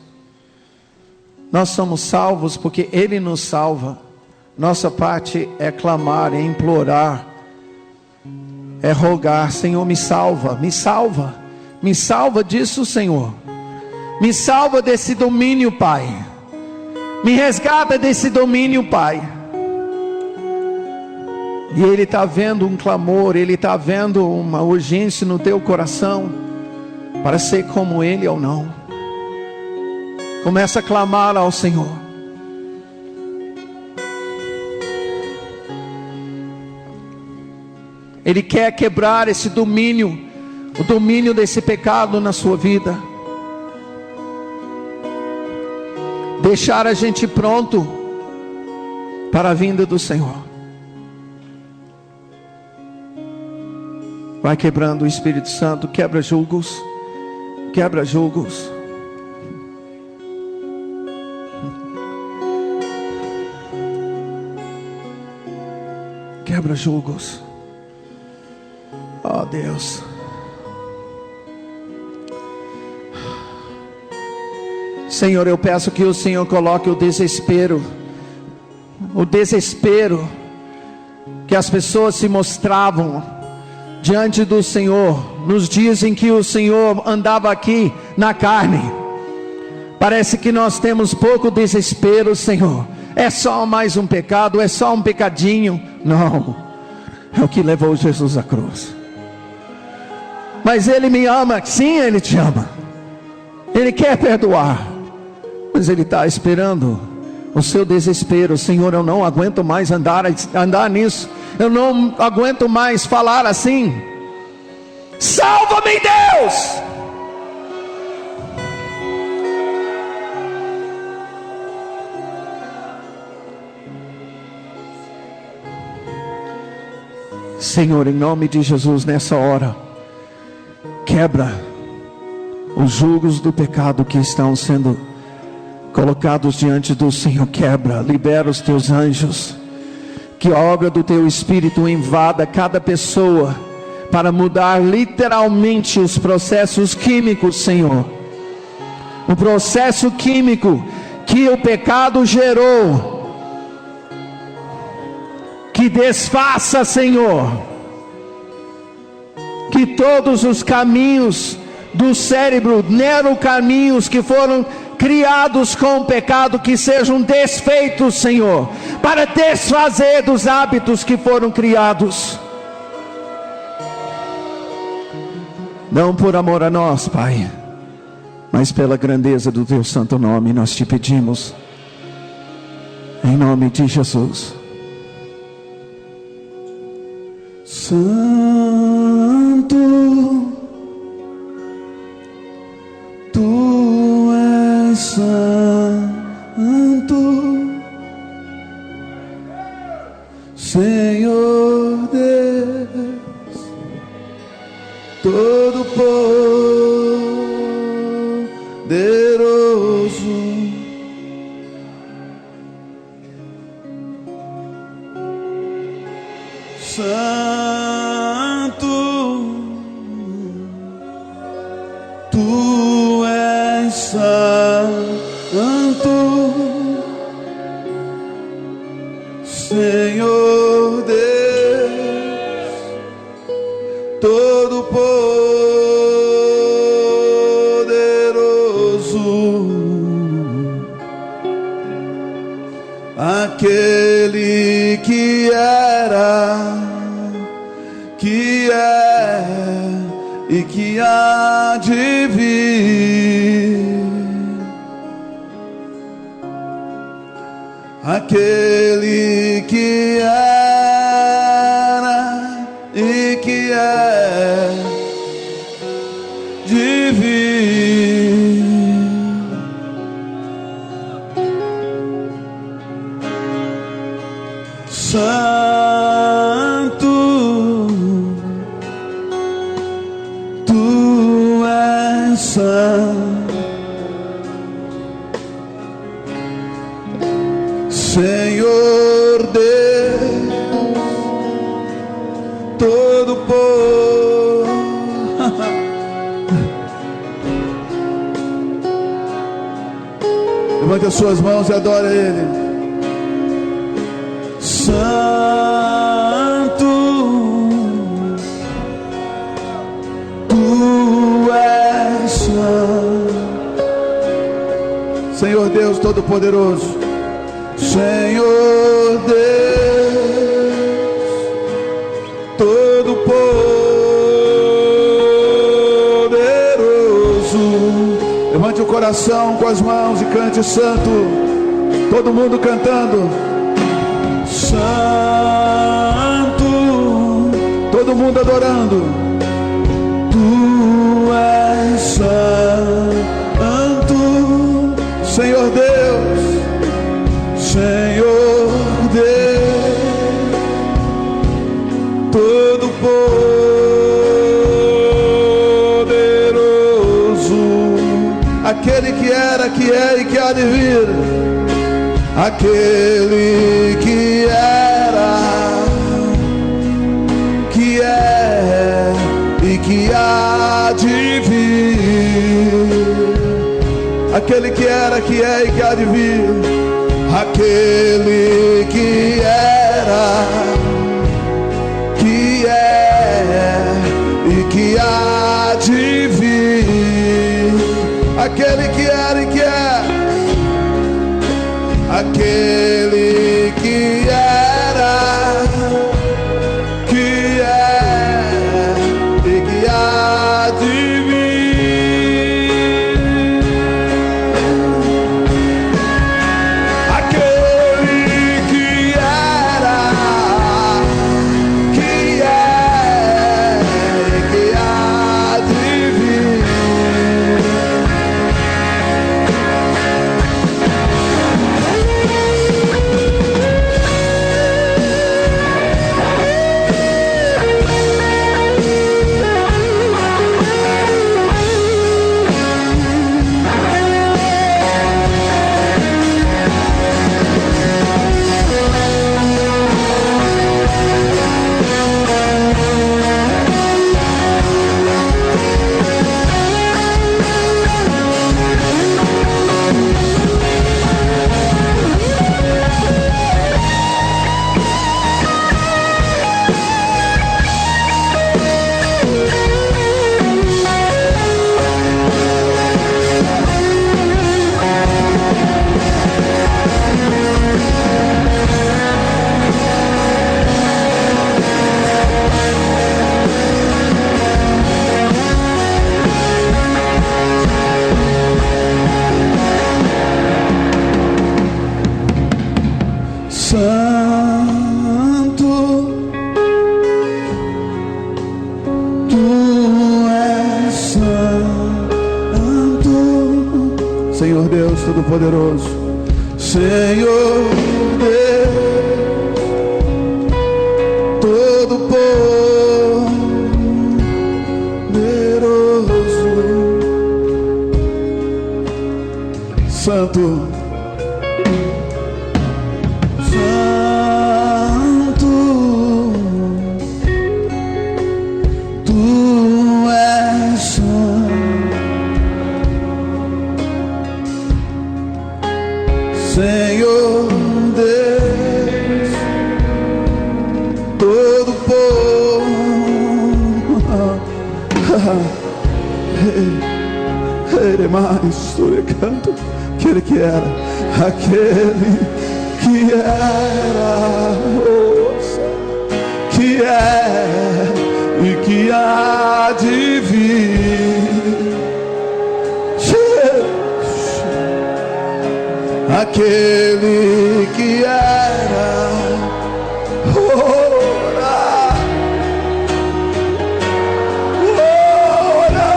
Nós somos salvos porque Ele nos salva. Nossa parte é clamar, é implorar, é rogar. Senhor, me salva, me salva. Me salva disso, Senhor. Me salva desse domínio, Pai. Me resgata desse domínio, Pai. E Ele está vendo um clamor, Ele está vendo uma urgência no teu coração, para ser como Ele ou não. Começa a clamar ao Senhor. Ele quer quebrar esse domínio, o domínio desse pecado na sua vida. Deixar a gente pronto para a vinda do Senhor. Vai quebrando o Espírito Santo, quebra julgos. Quebra julgos. Quebra julgos. Oh Deus. Senhor, eu peço que o Senhor coloque o desespero que as pessoas se mostravam diante do Senhor nos dias em que o Senhor andava aqui na carne. Parece que nós temos pouco desespero, Senhor. É só mais um pecado, é só um pecadinho. Não, é o que levou Jesus à cruz. Mas Ele me ama, sim, Ele te ama. Ele quer perdoar, mas Ele está esperando o seu desespero. Senhor, eu não aguento mais andar nisso. Eu não aguento mais falar assim. Salva-me, Deus! Senhor, em nome de Jesus, nessa hora, quebra os julgos do pecado que estão sendo colocados diante do Senhor. Quebra, libera os teus anjos, que a obra do teu Espírito invada cada pessoa, para mudar literalmente os processos químicos, Senhor. O processo químico que o pecado gerou, que desfaça, Senhor, que todos os caminhos do cérebro, neurocaminhos que foram criados com o pecado, que sejam desfeitos, Senhor, para desfazer dos hábitos que foram criados. Não por amor a nós, Pai, mas pela grandeza do teu santo nome, nós te pedimos, em nome de Jesus. Santo, Tu és santo, Senhor Deus Todo-Poderoso. Santo, Tu és santo, Senhor Deus Todo-Poderoso, aquele que era, que é e que há de vir, aquele que era e que é de vir. Santo, Tu és santo, Senhor Deus Todo-Poderoso. Levante as suas mãos e adore Ele. Santo, Tu és santo, Senhor Deus Todo-Poderoso, Senhor Deus Todo-Poderoso. Levante o coração com as mãos e cante santo. Todo mundo cantando. Santo, todo mundo adorando. Tu és santo, Senhor Deus, Senhor Deus Todo-Poderoso, aquele que era, que é e que há de vir, aquele que era, que é e que há de vir, aquele que era, era, que é e que há de vir. Aquele que era, que é e que há de vir. Aquele que era e que é, aquele que era, que é e que há de vir. Aquele que era, que é e que há de vir. Santo, tu és santo, Senhor Deus Todo-Poderoso, Senhor Deus Todo-Poderoso, Santo. Senhor Deus Todo-Poderoso, Ele mais canto, aquele que era, aquele que era, que é e que há de vir. Aquele que era, ora, ora, ora,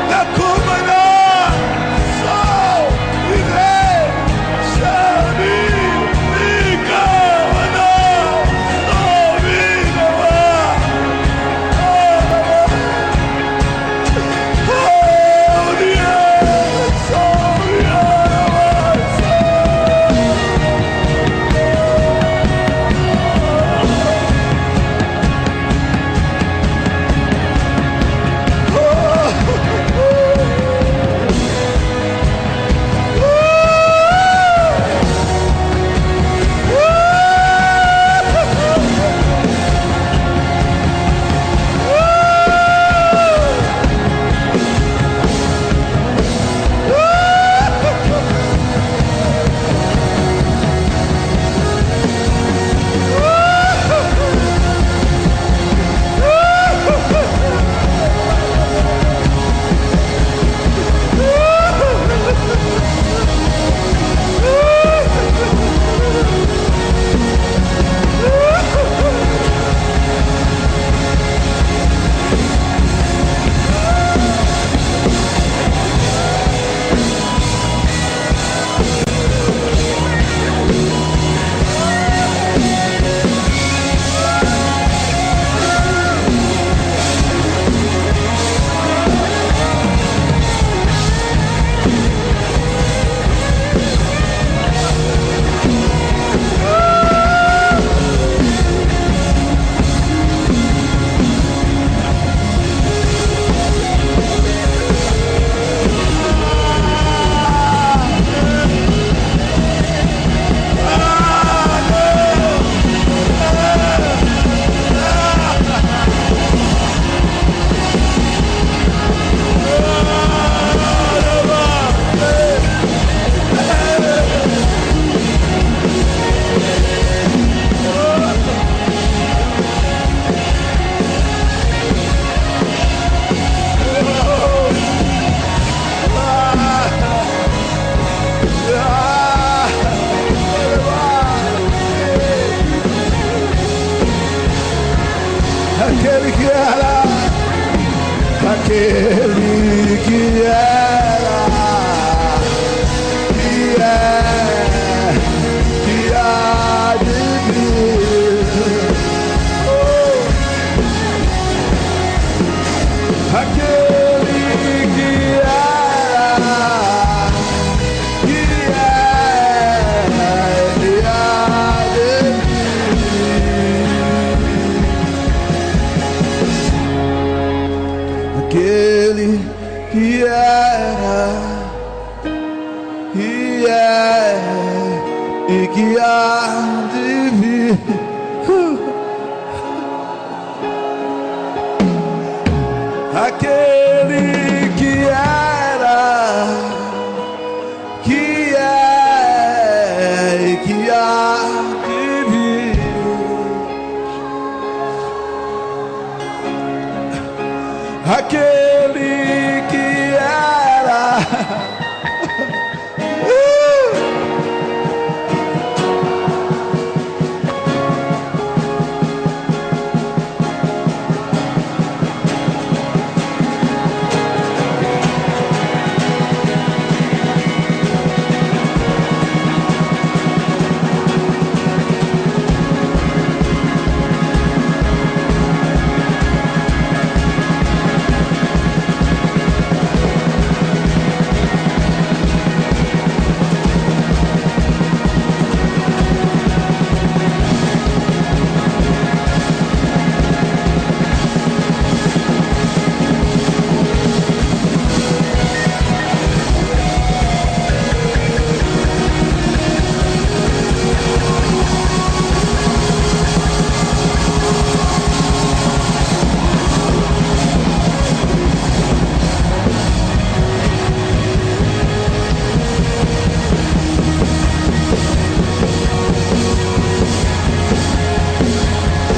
Nakuma aquele que era, aquele que era, que é, que há de vir. Aquele que era, que é, que há de vir. Aquele que era, que é e que há de vir. Aquele que era, que é e que há de vir. Aquele que era, aquele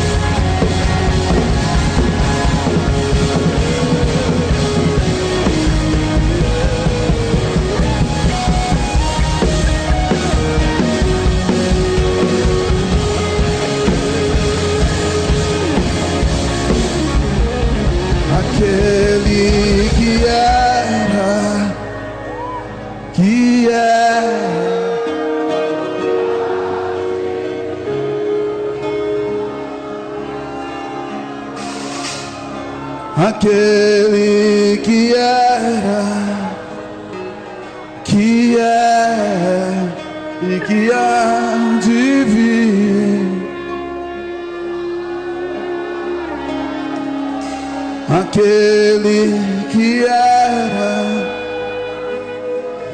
que era, que é. Aquele que era, que é e que há de vir. Aquele que era,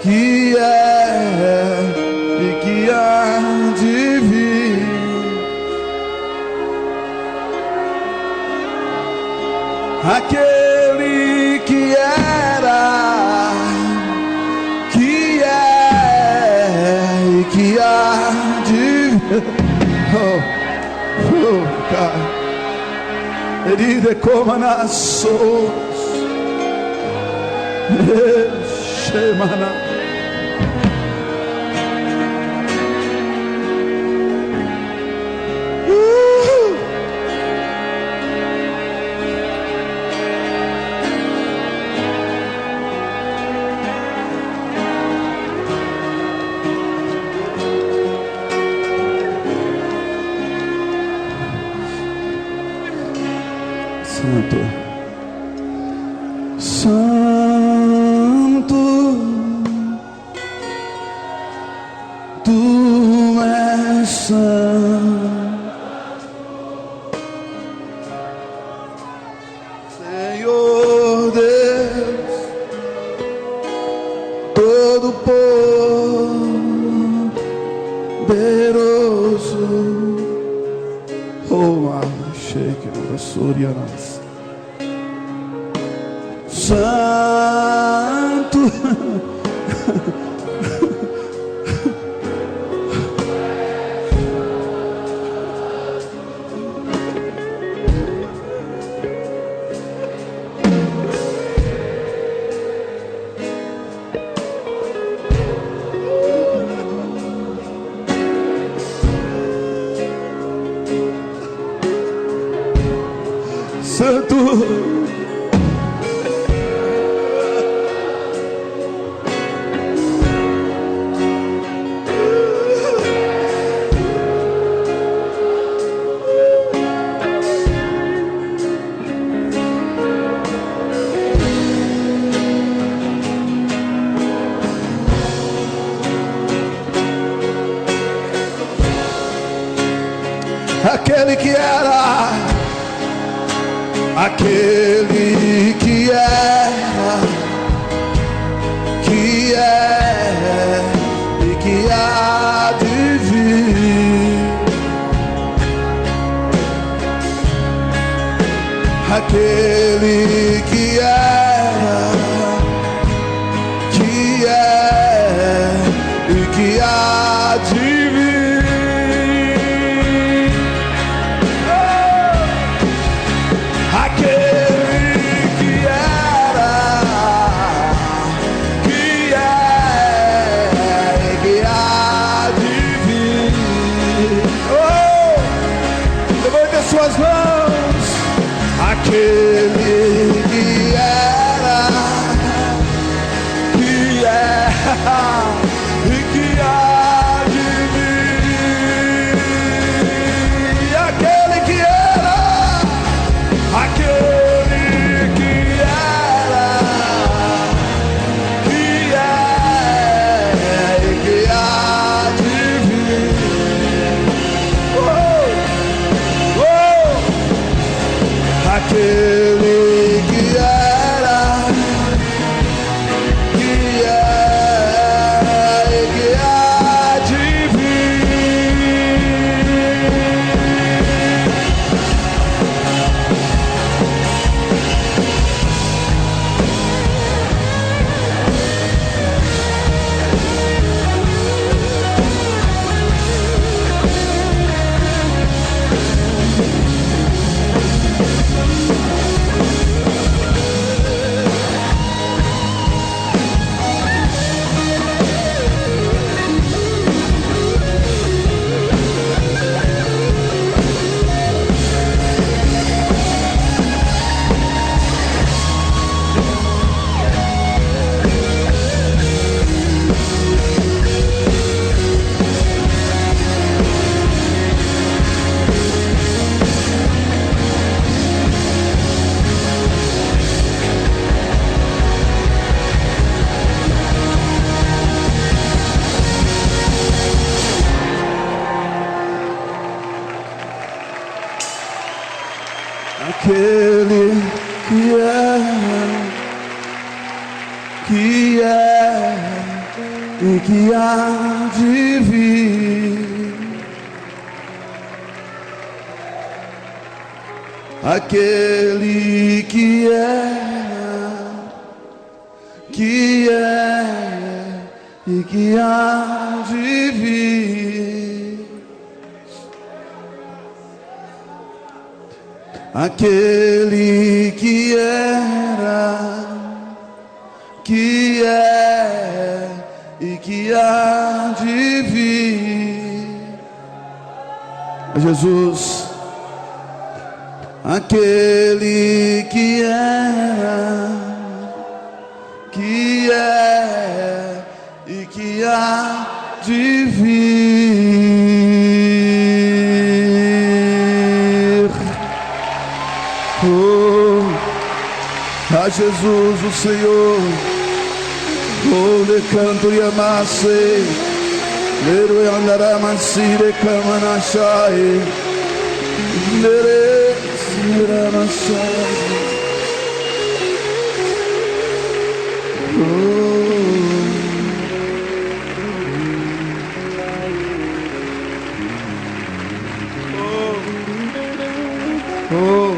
que é e que há de vir. Aquele que era, que é e que há de vir. God. Eride como nassos, Shemana. Santo, Santo, Tu és santo, Senhor Deus, todo poderoso. Oh, shake it, Sorianas. Santo, aquele que era, aquele que era, que é e que há de vir, aquele que era, que é e que há de vir. Aquele que era, que é e que há de vir. Oh, levante as suas mãos. Aquele que era, que é e que há de vir. Aquele que era, aquele que era, que é e que há de vir. Oh, oh. Aquele que era, que é e que há de vir. Aquele que é e que há de vir, aquele que é e que há de vir, aquele que era, que é e que há de vir. Jesus, aquele que era, que é e que há de vir. Oh, a Jesus o Senhor, oh, de canto e amasse, lero andará mansire kamanashai, lere sira masai. Oh,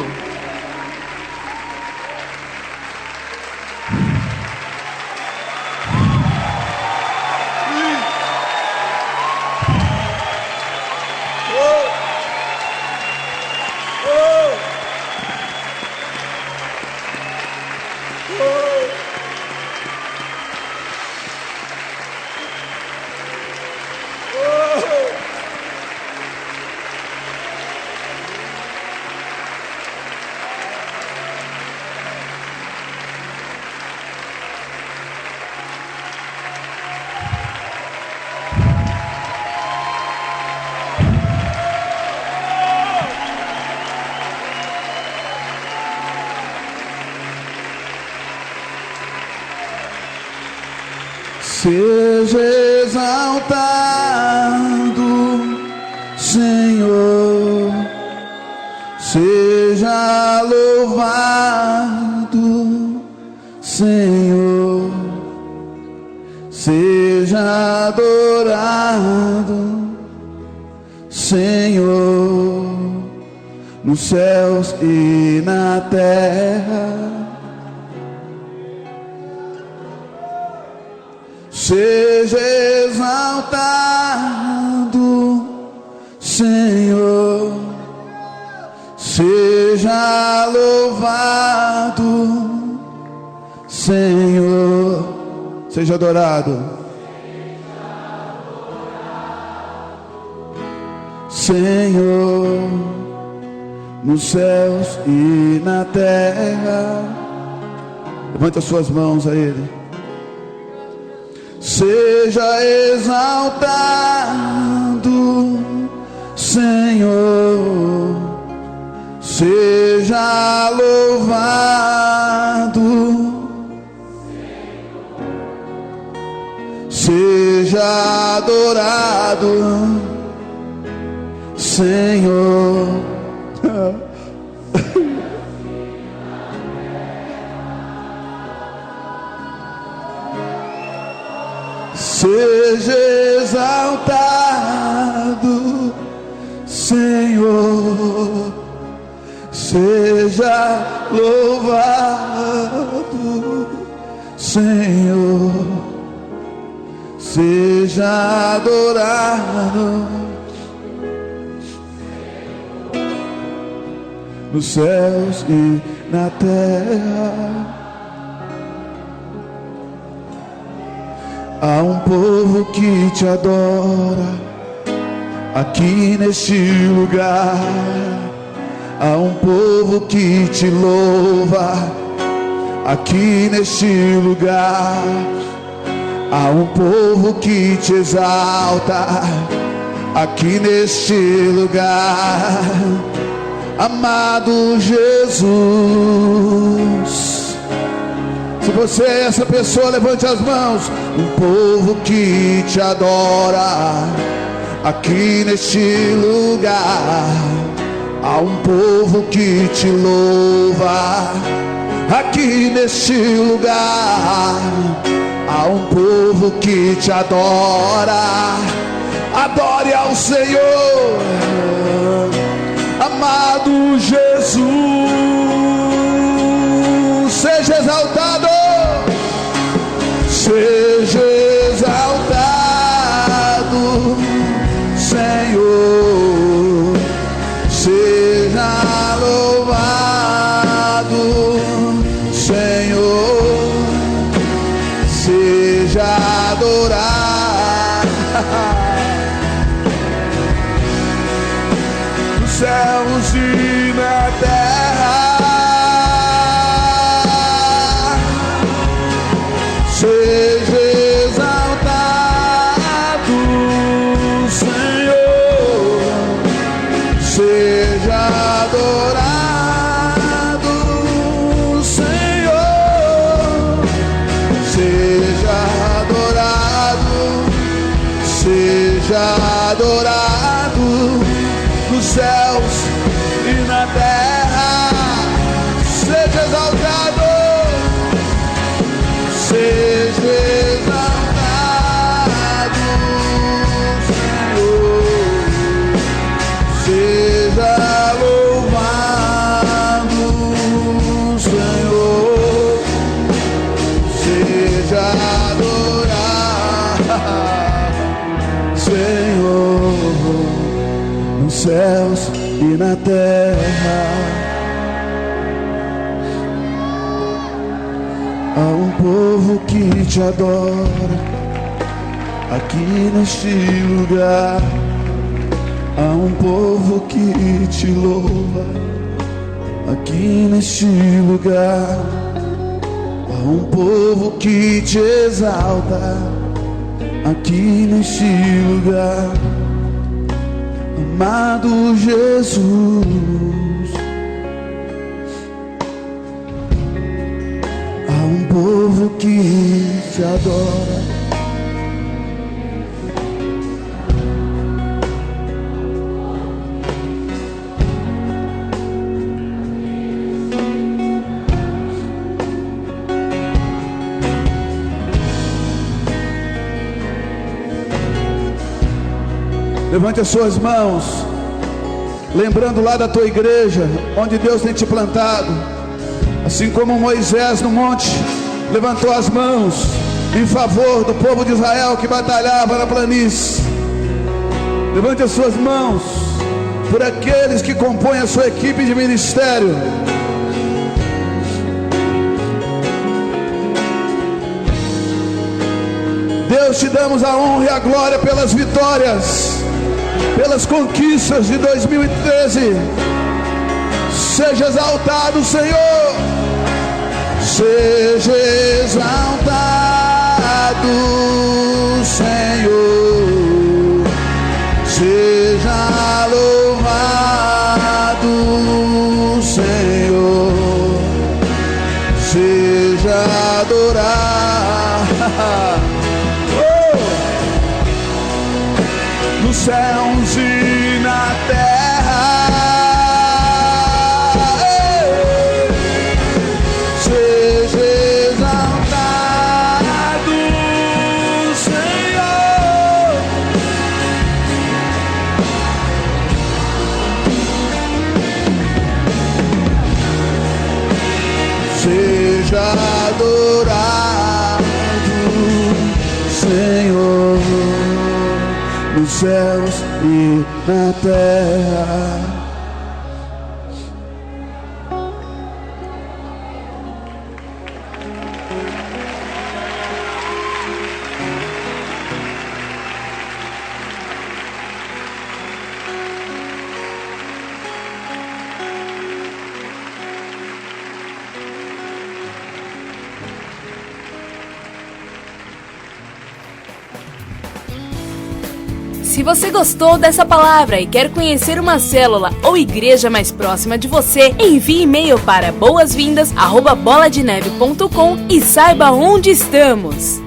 seja exaltado, Senhor. adorado, Senhor, nos céus e na terra. Seja exaltado, Senhor, seja louvado, Senhor, seja adorado, Senhor, nos céus e na terra. Levante as suas mãos a Ele. Seja exaltado, Senhor, seja louvado, seja adorado, Senhor. Seja exaltado, Senhor, seja louvado, Senhor, seja adorado, nos céus e na terra. Há um povo que te adora aqui neste lugar. Há um povo que te louva aqui neste lugar. Há um povo que te exalta aqui neste lugar. Amado Jesus, se você é essa pessoa, levante as mãos. Um povo que te adora aqui neste lugar. Há um povo que te louva aqui neste lugar. Há um povo que te adora. Adore ao Senhor, amado Jesus. Seja exaltado, seja exaltado, Senhor, seja louvado, Senhor, seja adorado, nos céus e na terra. Seja exaltado, Senhor, seja adorado, Senhor, seja adorado, seja adorado, nos céus e na terra. Seja exaltado, seja exaltado, Senhor, seja louvado, Senhor, seja adorado, Senhor, nos céus e na terra. Há um povo que te adora aqui neste lugar. Há um povo que te louva aqui neste lugar. Há um povo que te exalta aqui neste lugar. Amado Jesus, um povo que te adora. Levante as suas mãos, lembrando lá da tua igreja, onde Deus tem te plantado. Assim como Moisés no monte levantou as mãos em favor do povo de Israel que batalhava na planície. Levante as suas mãos por aqueles que compõem a sua equipe de ministério. Deus, te damos a honra e a glória pelas vitórias, pelas conquistas de 2013. Seja exaltado, Senhor. Seja exaltado, Senhor. Seja louvado, Senhor. Seja adorado. Nos céus e na terra, seja exaltado, Senhor. Seja adorado, Senhor, nos céus e na terra. Se você gostou dessa palavra e quer conhecer uma célula ou igreja mais próxima de você, envie e-mail para boasvindas@boladeneve.com e saiba onde estamos.